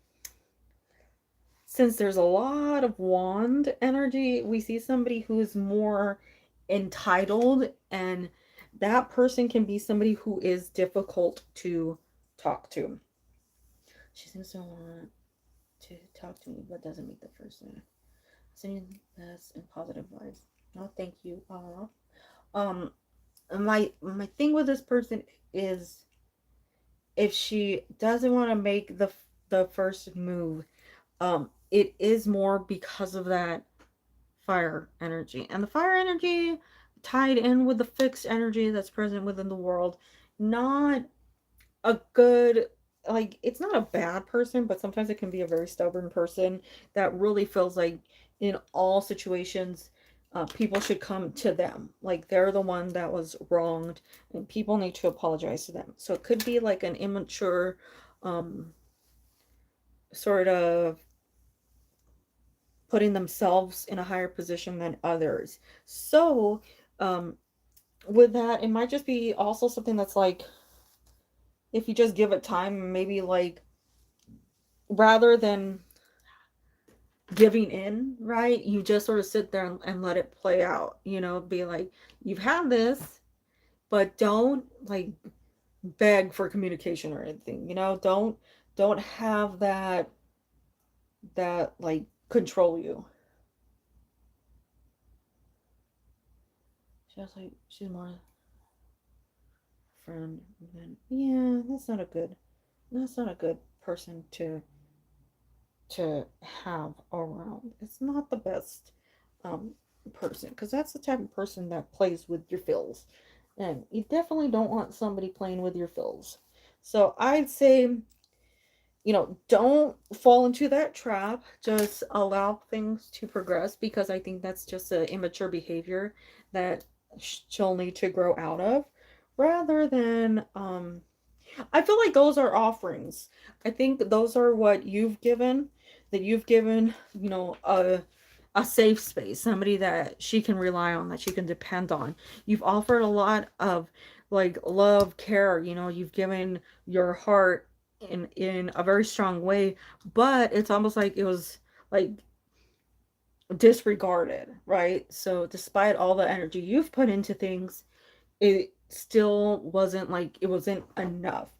since there's a lot of wand energy, we see somebody who's more entitled, and that person can be somebody who is difficult to talk to. She seems to want to talk to me, but doesn't make the first move. Sending best and positive vibes. No, thank you. Um, my thing with this person is, if she doesn't want to make the first move, it is more because of that fire energy. And the fire energy tied in with the fixed energy that's present within the world. Not a good, like, it's not a bad person, but sometimes it can be a very stubborn person that really feels like in all situations, people should come to them. Like they're the one that was wronged and people need to apologize to them. So it could be like an immature, um, sort of putting themselves in a higher position than others. So, um, with that, it might just be also something that's like, if you just give it time, maybe like rather than giving in, right? You just sort of sit there and let it play out, be like, you've had this, but don't like beg for communication or anything, don't have that like control you. She's more friend than, yeah, that's not a good person to have around. It's not the best um person, because that's the type of person that plays with your feels, and you definitely don't want somebody playing with your feels. So I'd say, don't fall into that trap. Just allow things to progress, because I think that's just an immature behavior that she'll need to grow out of, rather than I feel like those are offerings. I think those are what you've given, a safe space, somebody that she can rely on, that she can depend on. You've offered a lot of like love, care, you've given your heart in a very strong way, but it's almost like it was like disregarded, right? So despite all the energy you've put into things, it still wasn't enough.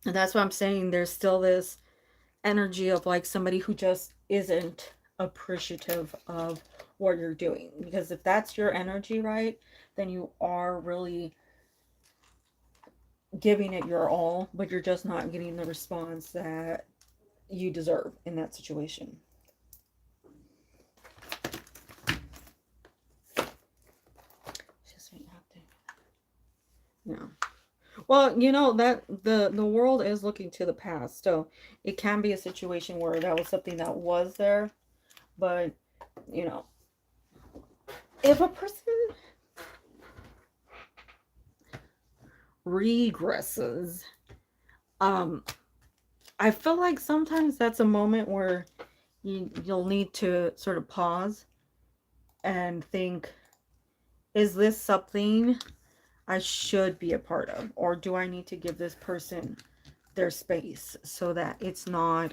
And that's what I'm saying. There's still this energy of like somebody who just isn't appreciative of what you're doing. Because if that's your energy, right, then you are really giving it your all, but you're just not getting the response that you deserve in that situation. Just yeah. Well, that the world is looking to the past, so it can be a situation where that was something that was there, but you know, if a person regresses, um, I feel like sometimes that's a moment where you'll need to sort of pause and think, is this something I should be a part of, or do I need to give this person their space so that it's not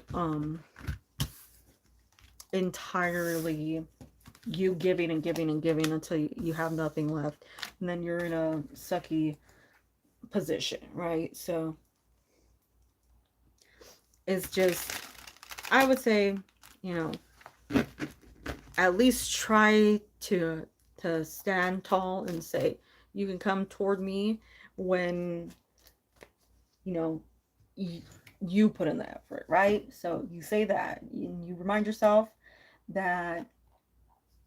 entirely you giving and giving and giving until you have nothing left, and then you're in a sucky position, right? So it's just, I would say, you know at least try to stand tall and say, you can come toward me when you know you, you put in the effort, right? So you say that, you remind yourself that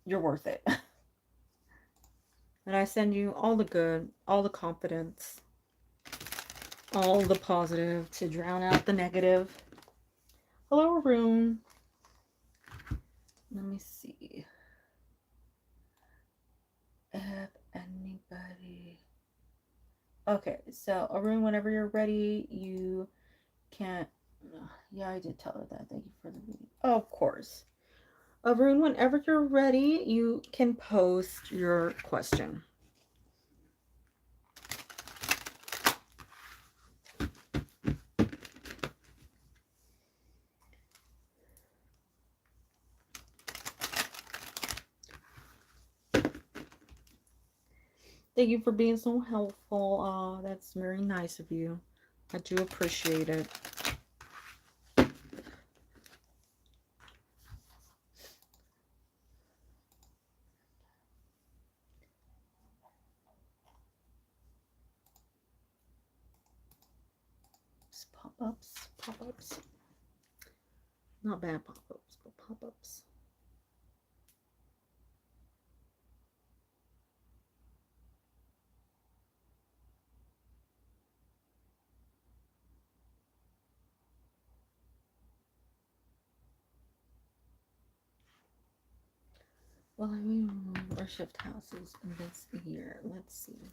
you're worth it. And I send you all the good, all the confidence, all the positive to drown out the negative. Hello, Arun. Let me see if anybody. Okay, so Arun, whenever you're ready, you can. Yeah, I did tell her that. Thank you for the reading. Oh, of course. Arun, whenever you're ready, you can post your question. Thank you for being so helpful. That's very nice of you. I do appreciate it. Pop-ups, pop-ups. Not bad pop-ups, but pop-ups. Well, I mean, or shift houses in this year. Let's see.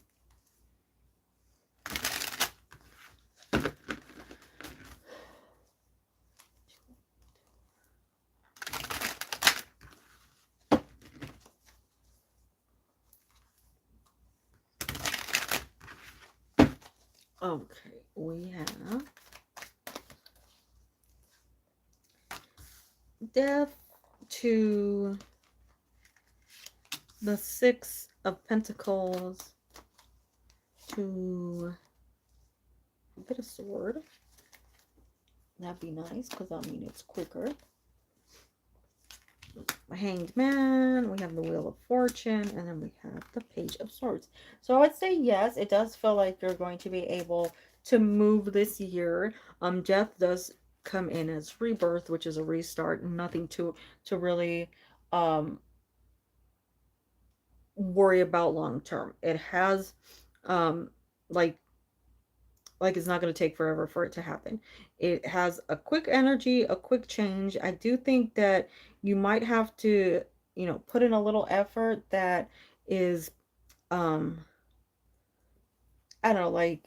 Okay, we have death to the Six of Pentacles to a bit of sword. That'd be nice because I mean it's quicker. Hanged Man, we have the Wheel of Fortune, and then we have the Page of Swords. So I would say yes, it does feel like you're going to be able to move this year. Death does come in as rebirth, which is a restart, nothing to really worry about long term. It has um like it's not going to take forever for it to happen. It has a quick energy, a quick change. I do think that you might have to, put in a little effort that is, I don't know,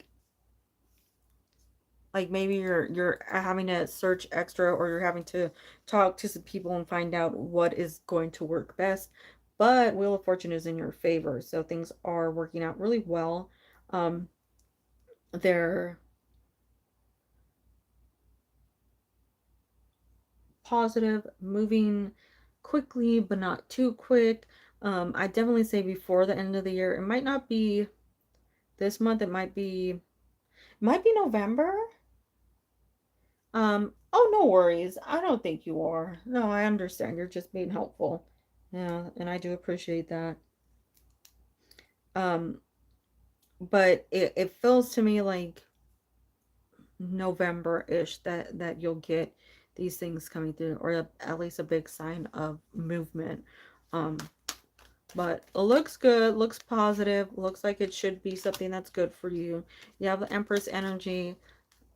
maybe you're having to search extra, or you're having to talk to some people and find out what is going to work best. But Wheel of Fortune is in your favor, so things are working out really well. They're positive, moving quickly, but not too quick. I definitely say before the end of the year. It might not be this month. It might be November. Oh, no worries. I don't think you are. No, I understand. You're just being helpful. Yeah, and I do appreciate that. Um, but it feels to me like November-ish that you'll get these things coming through, or at least a big sign of movement. Um, But it looks good, looks positive, looks like it should be something that's good for you. You have the Empress energy,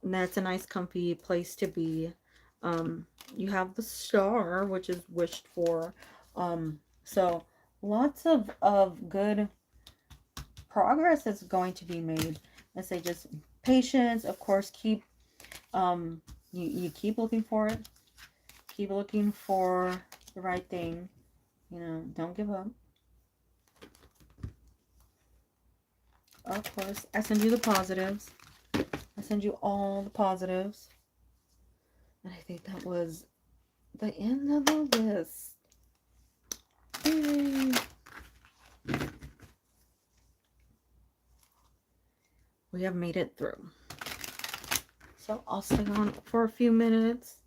and that's a nice, comfy place to be. You have the Star, which is wished for. So lots of good progress is going to be made. Let's say just patience, of course, keep, you keep looking for it. Keep looking for the right thing. Don't give up. Of course, I send you the positives. I send you all the positives. And I think that was the end of the list. Yay. We have made it through. So I'll stay on for a few minutes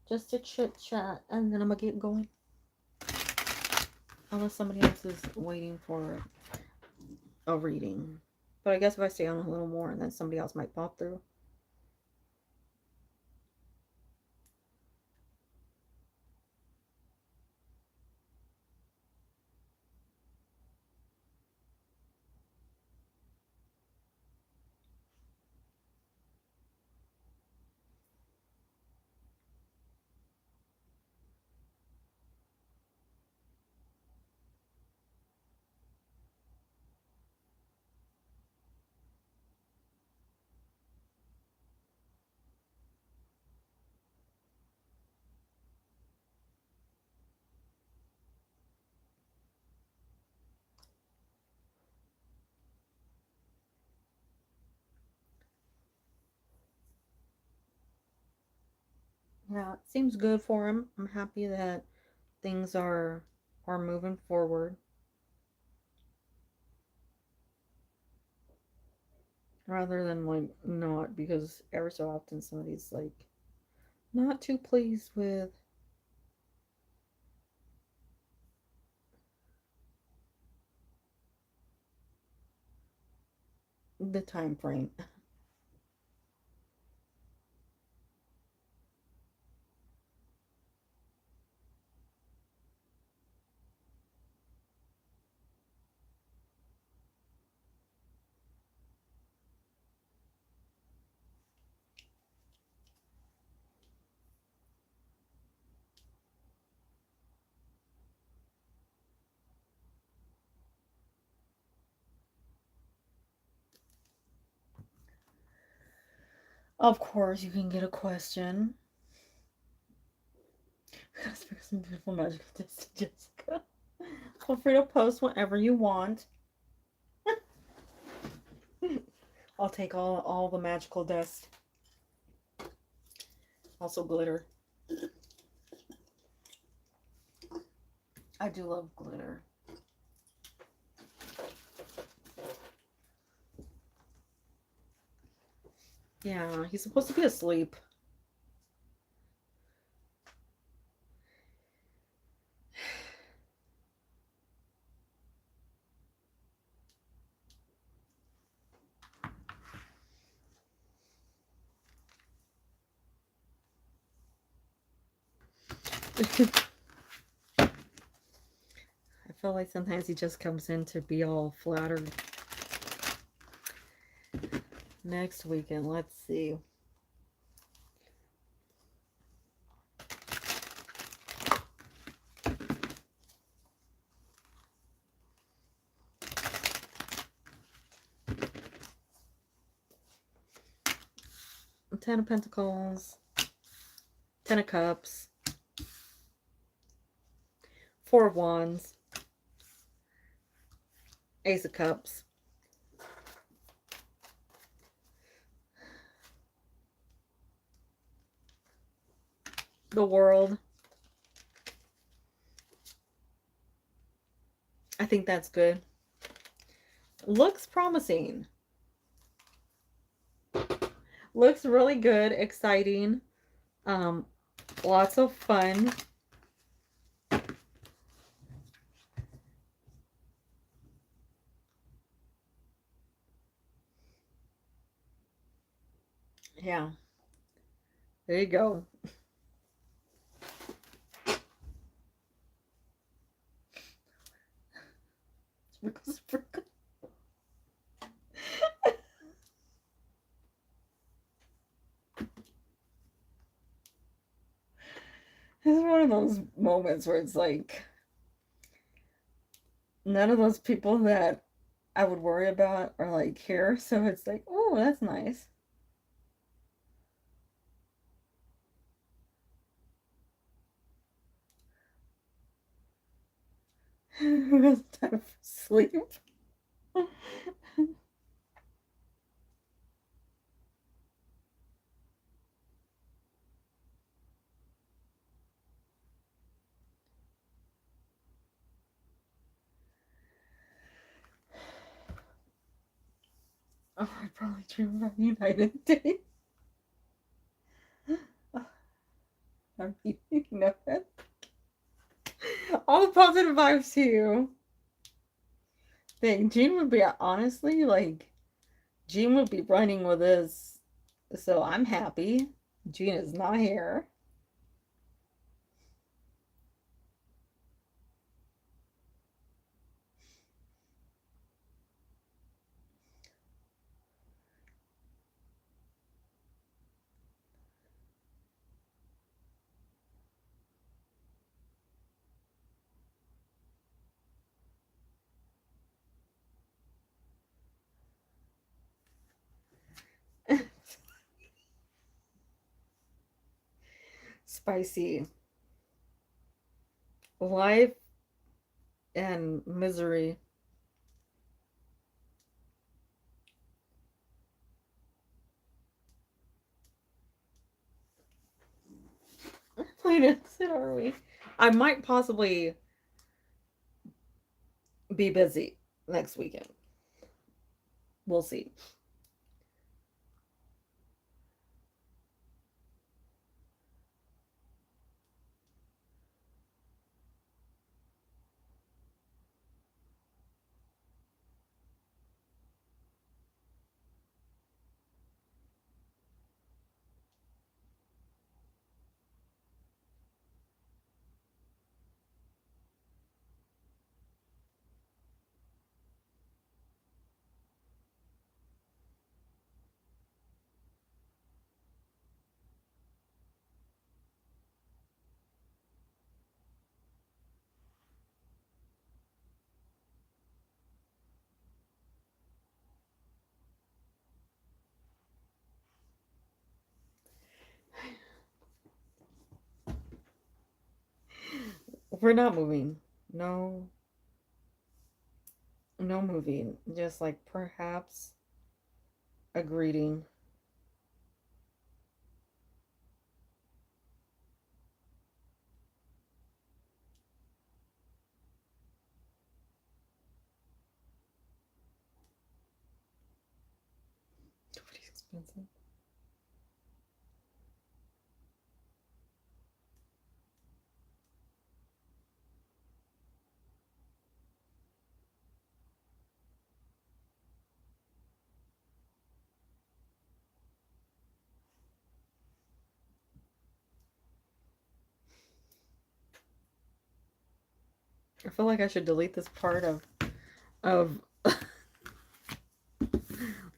just to chit chat, and then I'm gonna get going. Unless somebody else is waiting for a reading. But I guess if I stay on a little more, and then somebody else might pop through. Yeah, it seems good for him. I'm happy that things are moving forward. rather than like not, because every so often somebody's like not too pleased with the time frame. Of course, you can get a question. Gotta speak some beautiful magical disc, Jessica. Feel free to post whenever you want. I'll take all the magical dust. Also glitter. I do love glitter. Yeah, he's supposed to be asleep. I feel like sometimes he just comes in to be all flattered. Next weekend, let's see. Ten of Pentacles, Ten of Cups, Four of Wands, Ace of Cups, the World. I think that's good. Looks promising. Looks really good, exciting. Lots of fun. Yeah. There you go. Sprinkle, sprinkle. This is one of those moments where it's like none of those people that I would worry about are like here, so it's like, oh, that's nice. Who has time for sleep? Oh, I probably dream about United Day. I mean, you know that. All the positive vibes to you. Thing. Jean would be honestly like Jean would be running with this. So I'm happy. Jean is not here. Spicy. Life and misery. Wait a minute, are we? I might possibly be busy next weekend. We'll see. We're not moving. No, no moving. Just like perhaps a greeting. Nobody's expensive. I feel like I should delete this part of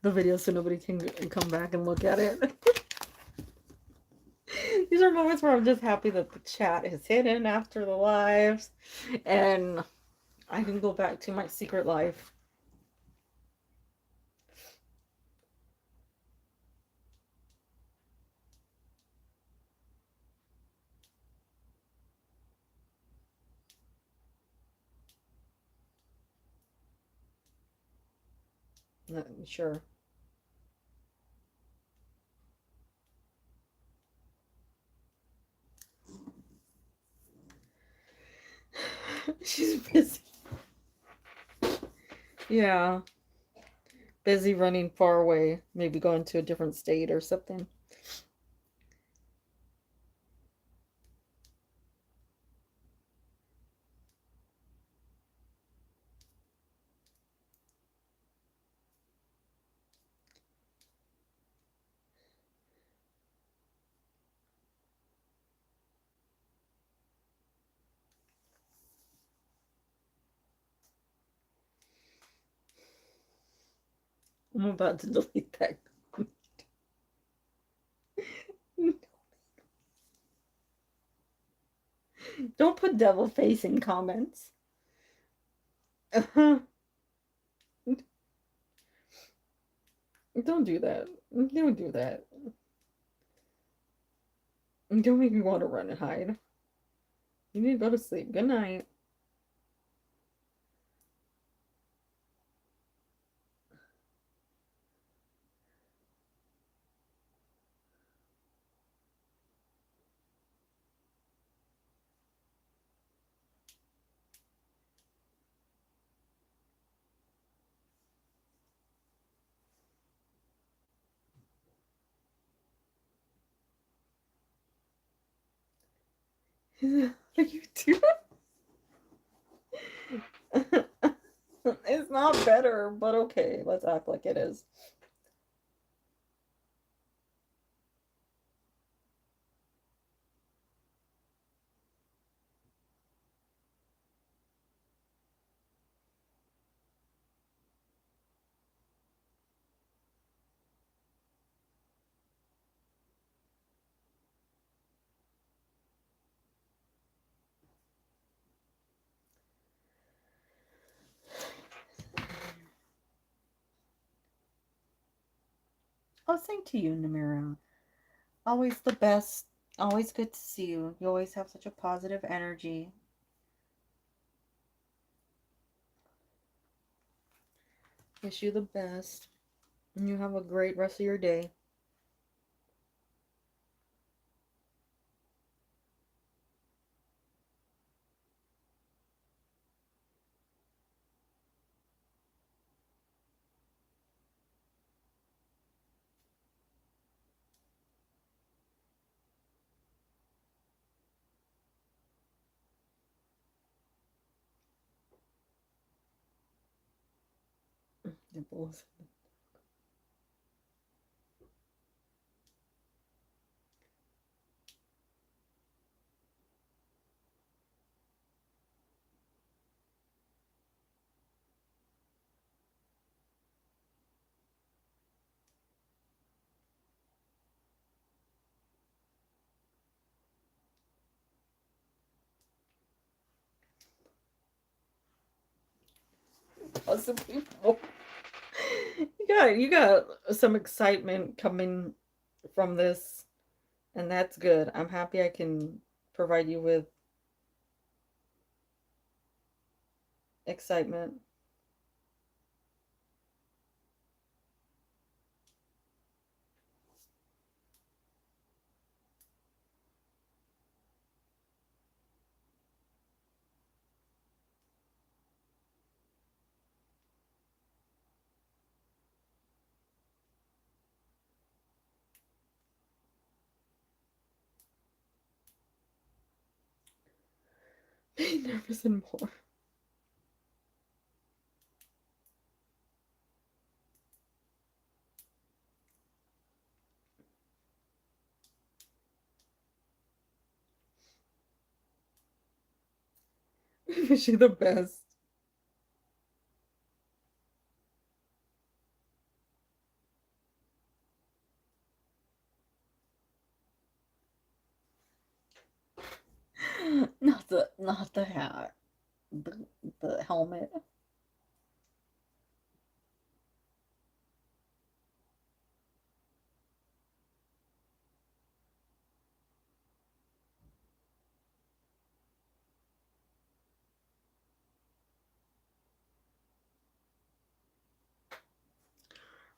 the video so nobody can come back and look at it. These are moments where I'm just happy that the chat is hidden after the lives and I can go back to my secret life. Sure. She's busy. Yeah. Busy running far away. Maybe going to a different state or something. I'm about to delete that. Don't put devil face in comments. Don't do that. Don't do that. Don't make me want to run and hide. You need to go to sleep. Good night. Are you too? It's not better, but okay. Let's act like it is. Oh, same to you, Namira. Always the best. Always good to see you. You always have such a positive energy. Wish you the best. And you have a great rest of your day. Nipples. Awesome people. You got some excitement coming from this, and that's good. I'm happy I can provide you with Excitement. Being nervous and more. Wish you the best. Not the hat. The the helmet.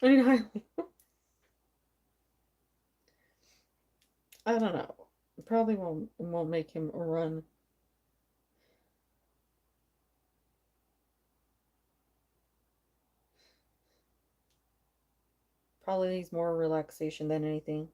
I mean, I don't know. Probably won't make him run. Probably needs more relaxation than anything.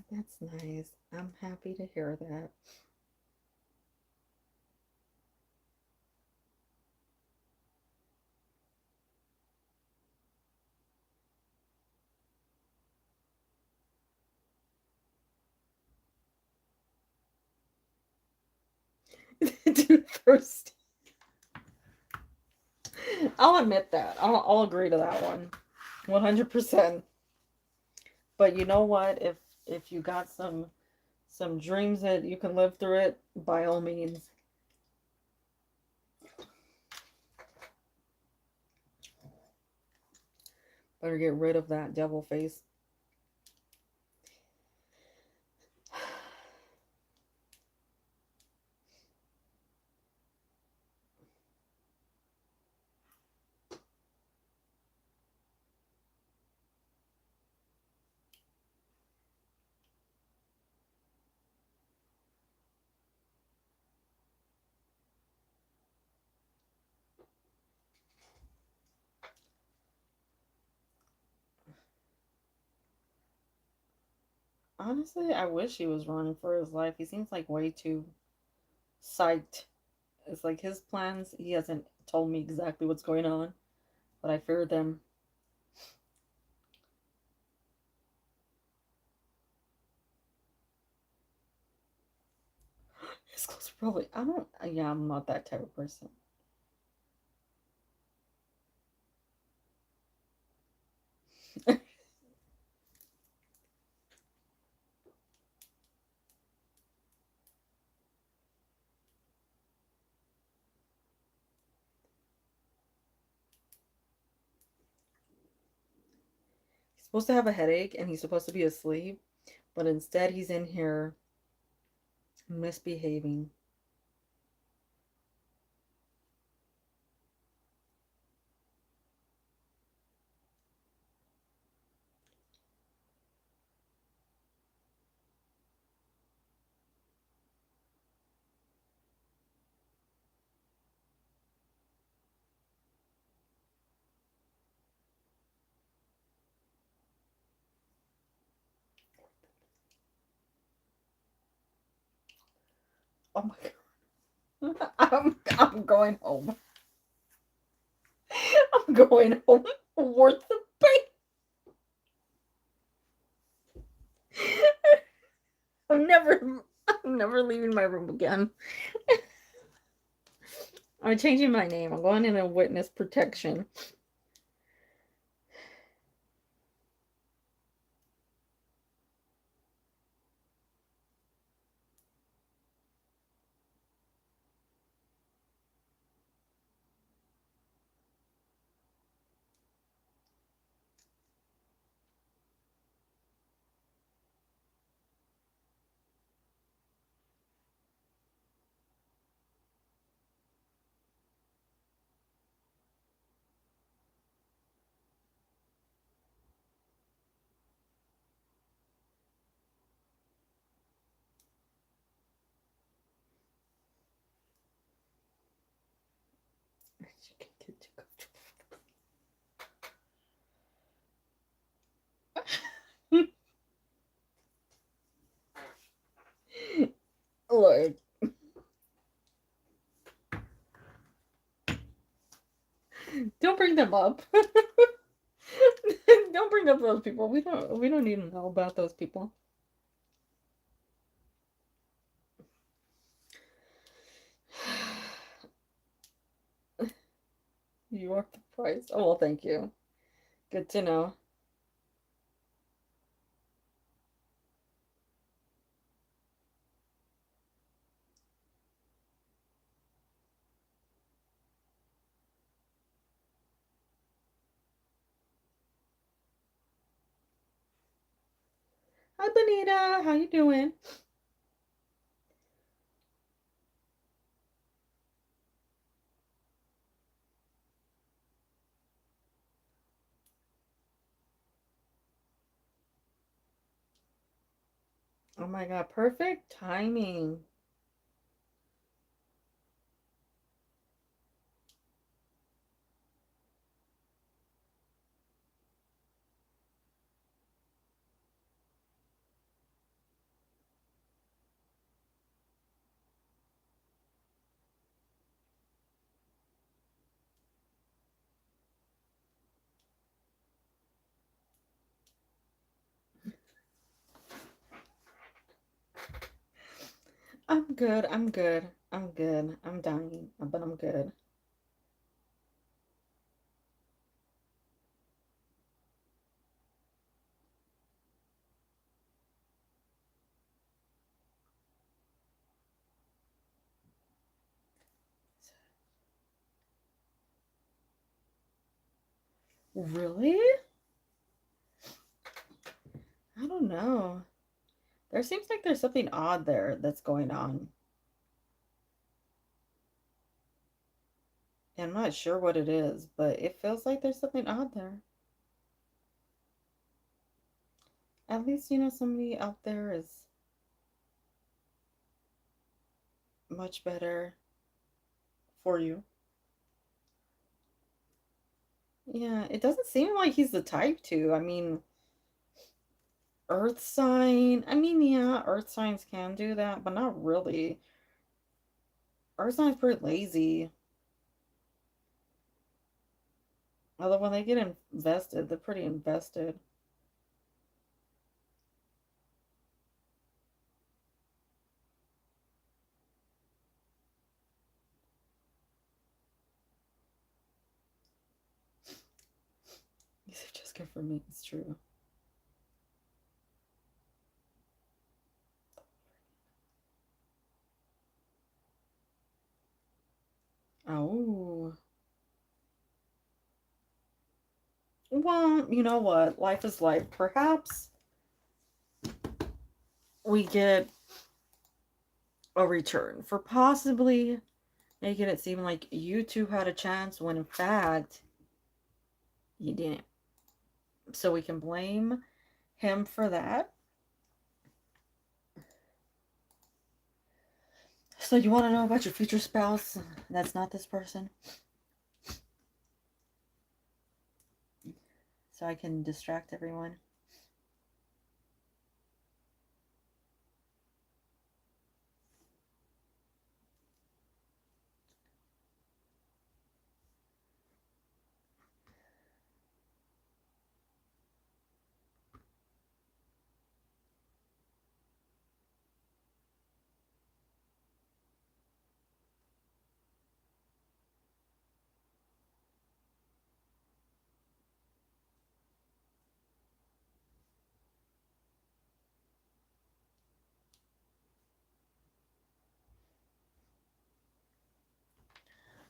That's nice. I'm happy to hear that. Dude, first, I'll admit that. I'll agree to that one, 100%. But you know what? If you got some dreams that you can live through it, by all means, better get rid of that devil face. Honestly, I wish he was running for his life. He seems like way too psyched. It's like his plans, he hasn't told me exactly what's going on, but I fear them. His clothes are probably, I don't, yeah, I'm not that type of person. He's supposed to have a headache and he's supposed to be asleep, but instead he's in here misbehaving. Oh my god. I'm going home. I'm going home. Worth the pain. I'm never leaving my room again. I'm changing my name. I'm going into witness protection. good. Don't bring them up. Don't bring up those people. We don't need to know about those people. You are the price. Oh well, thank you. Good to know. Hi Bonita, how you doing? Oh my god, perfect timing. I'm good. I'm good. I'm good. I'm dying, but I'm good. Really? I don't know. There seems like there's something odd there that's going on. I'm not sure what it is, but it feels like there's something odd there. At least, somebody out there is much better for you. Yeah, it doesn't seem like he's the type to. I mean, Earth sign. I mean, yeah, Earth signs can do that, but not really. Earth signs pretty lazy. Although when they get invested, they're pretty invested. These are just good for me. It's true. Oh. Well, you know what? Life is life. Perhaps we get a return for possibly making it seem like you two had a chance when in fact you didn't. So we can blame him for that. So you want to know about your future spouse that's not this person? So I can distract everyone.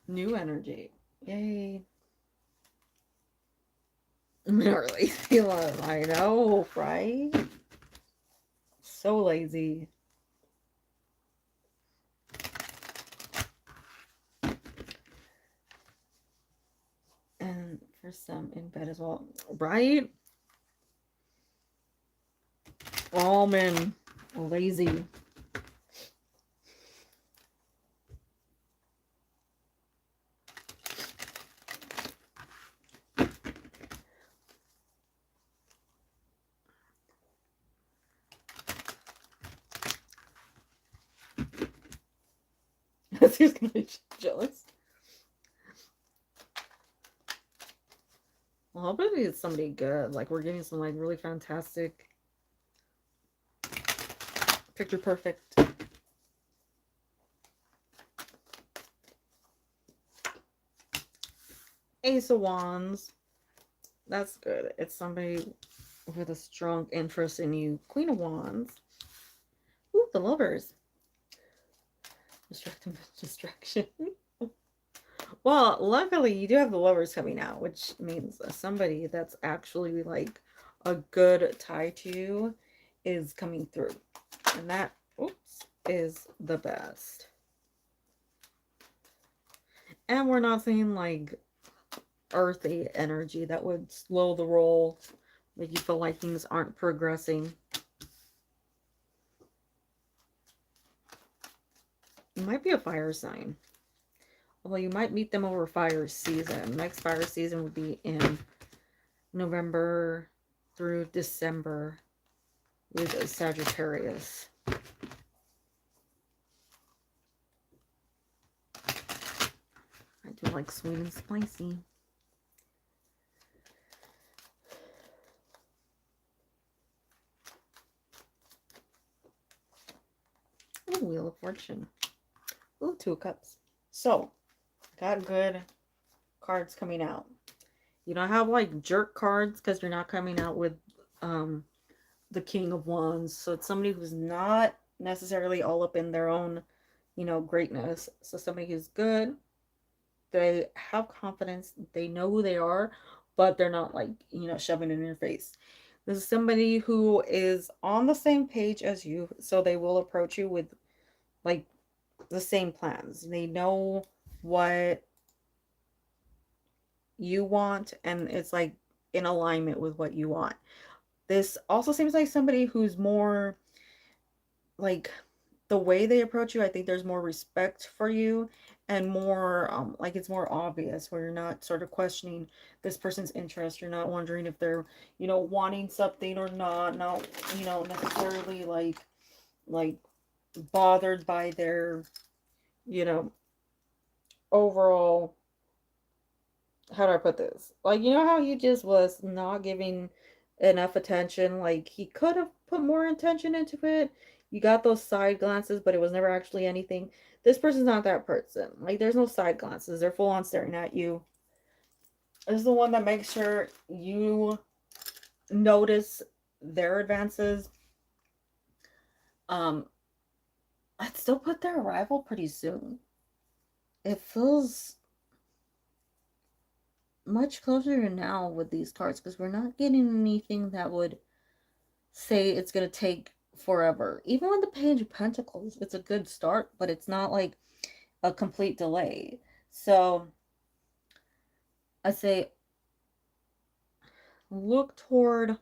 New energy. Yay. Not lazy. I know, right? So lazy. And for some in bed as well. Right? All men lazy. He's gonna be jealous. Well, hopefully it's somebody good. Like, we're getting some, like, really fantastic, picture perfect. Ace of Wands. That's good. It's somebody with a strong interest in you. Queen of Wands. Ooh, the Lovers. Distraction. Well, luckily you do have the Lovers coming out, which means somebody that's actually like a good tie to you is coming through. And that, oops, is the best. And we're not seeing like earthy energy that would slow the roll, make you feel like things aren't progressing. It might be a fire sign. Well, you might meet them over fire season. Next fire season would be in November through December with Sagittarius. I do like sweet and spicy. Ooh, Wheel of Fortune. Ooh, Two of Cups. So, got good cards coming out. You don't have like jerk cards because you're not coming out with the King of Wands. So it's somebody who's not necessarily all up in their own, greatness. So somebody who's good. They have confidence. They know who they are, but they're not like, shoving it in your face. This is somebody who is on the same page as you. So they will approach you with like the same plans. They know what you want, and it's like in alignment with what you want. This also seems like somebody who's more like the way they approach you. I think there's more respect for you and more like it's more obvious where you're not sort of questioning this person's interest. You're not wondering if they're, wanting something or not, necessarily like bothered by their, overall, how do I put this? Like, how he just was not giving enough attention. Like, he could have put more attention into it. You got those side glances, but it was never actually anything. This person's not that person. Like, there's no side glances. They're full on staring at you. This is the one that makes sure you notice their advances. I'd still put their arrival pretty soon. It feels much closer to now with these cards because we're not getting anything that would say it's going to take forever. Even with the Page of Pentacles, it's a good start, but it's not like a complete delay. So I say look toward,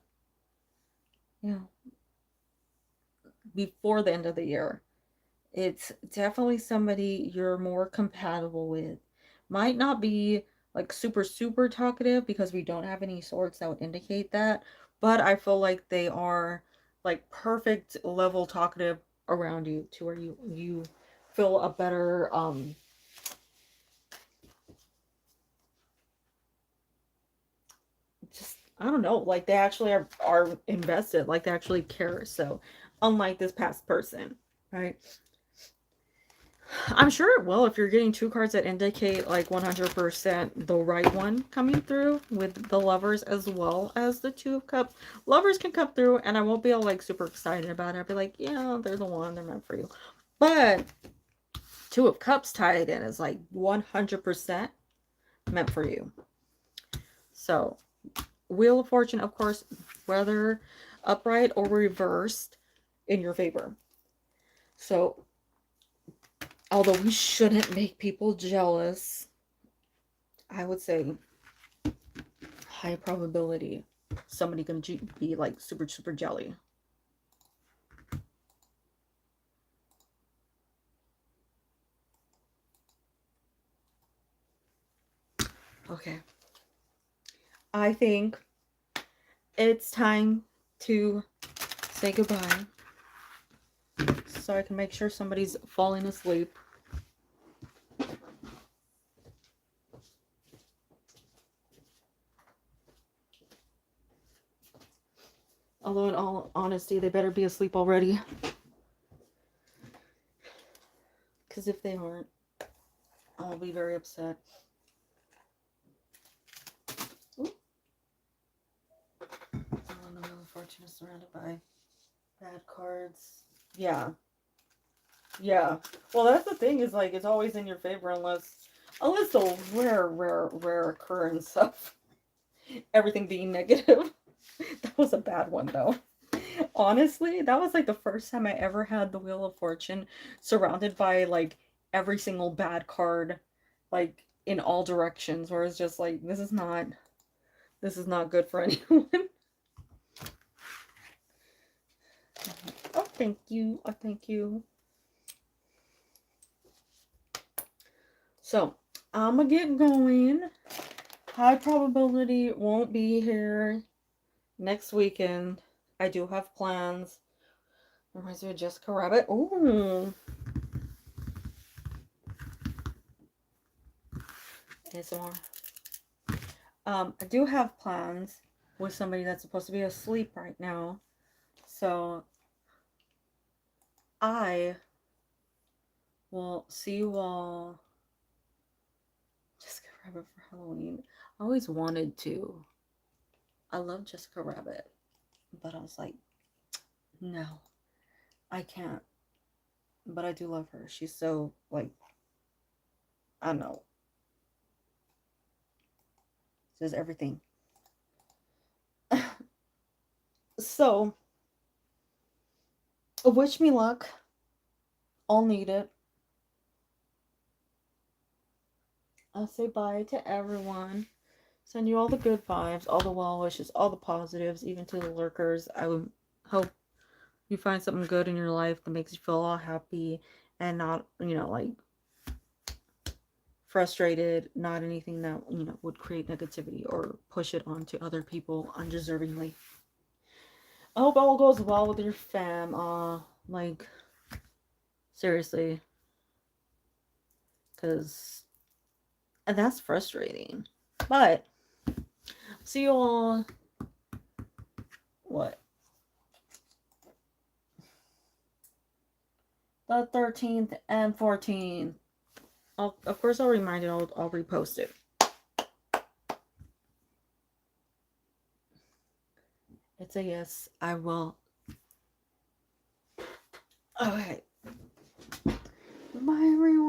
before the end of the year. It's definitely somebody you're more compatible with. Might not be like super, super talkative because we don't have any swords that would indicate that. But I feel like they are like perfect level talkative around you to where you feel a better, just, I don't know, like they actually are invested, like they actually care. So unlike this past person, right? I'm sure it will if you're getting two cards that indicate like 100% the right one coming through with the Lovers as well as the Two of Cups. Lovers can come through and I won't be all like super excited about it. I'll be like, yeah, they're the one, they're meant for you. But Two of Cups tied in is like 100% meant for you. So Wheel of Fortune, of course, whether upright or reversed, in your favor. So although we shouldn't make people jealous, I would say high probability somebody gonna be like super, super jelly. Okay. I think it's time to say goodbye so I can make sure somebody's falling asleep. Although in all honesty, they better be asleep already. Because if they aren't, I'll be very upset. Ooh. Oh, the Wheel of Fortune is surrounded by bad cards. Yeah. Yeah. Well, that's the thing, is like, it's always in your favor unless the rare occurrence of everything being negative. That was a bad one, though. Honestly, that was like the first time I ever had the Wheel of Fortune surrounded by like every single bad card, like in all directions, where it's just like, this is not good for anyone. Oh, thank you. Oh, thank you. So, I'm gonna get going. High probability won't be here next weekend. I do have plans. Reminds me of Jessica Rabbit. Ooh. ASMR. I do have plans with somebody that's supposed to be asleep right now. So I will see you all. Jessica Rabbit for Halloween. I always wanted to. I love Jessica Rabbit. But I was like, no, I can't. But I do love her. She's so, like, I don't know. Says everything. So, wish me luck. I'll need it. I'll say bye to everyone. Send you all the good vibes, all the well wishes, all the positives, even to the lurkers. I would hope you find something good in your life that makes you feel all happy and not, like frustrated, not anything that, would create negativity or push it onto other people undeservingly. I hope all goes well with your fam. Like, seriously. Because that's frustrating. But, see you all, what? The 13th and 14th. Of course, I'll remind it. I'll repost it. It's a yes. I will. Okay. Bye, everyone.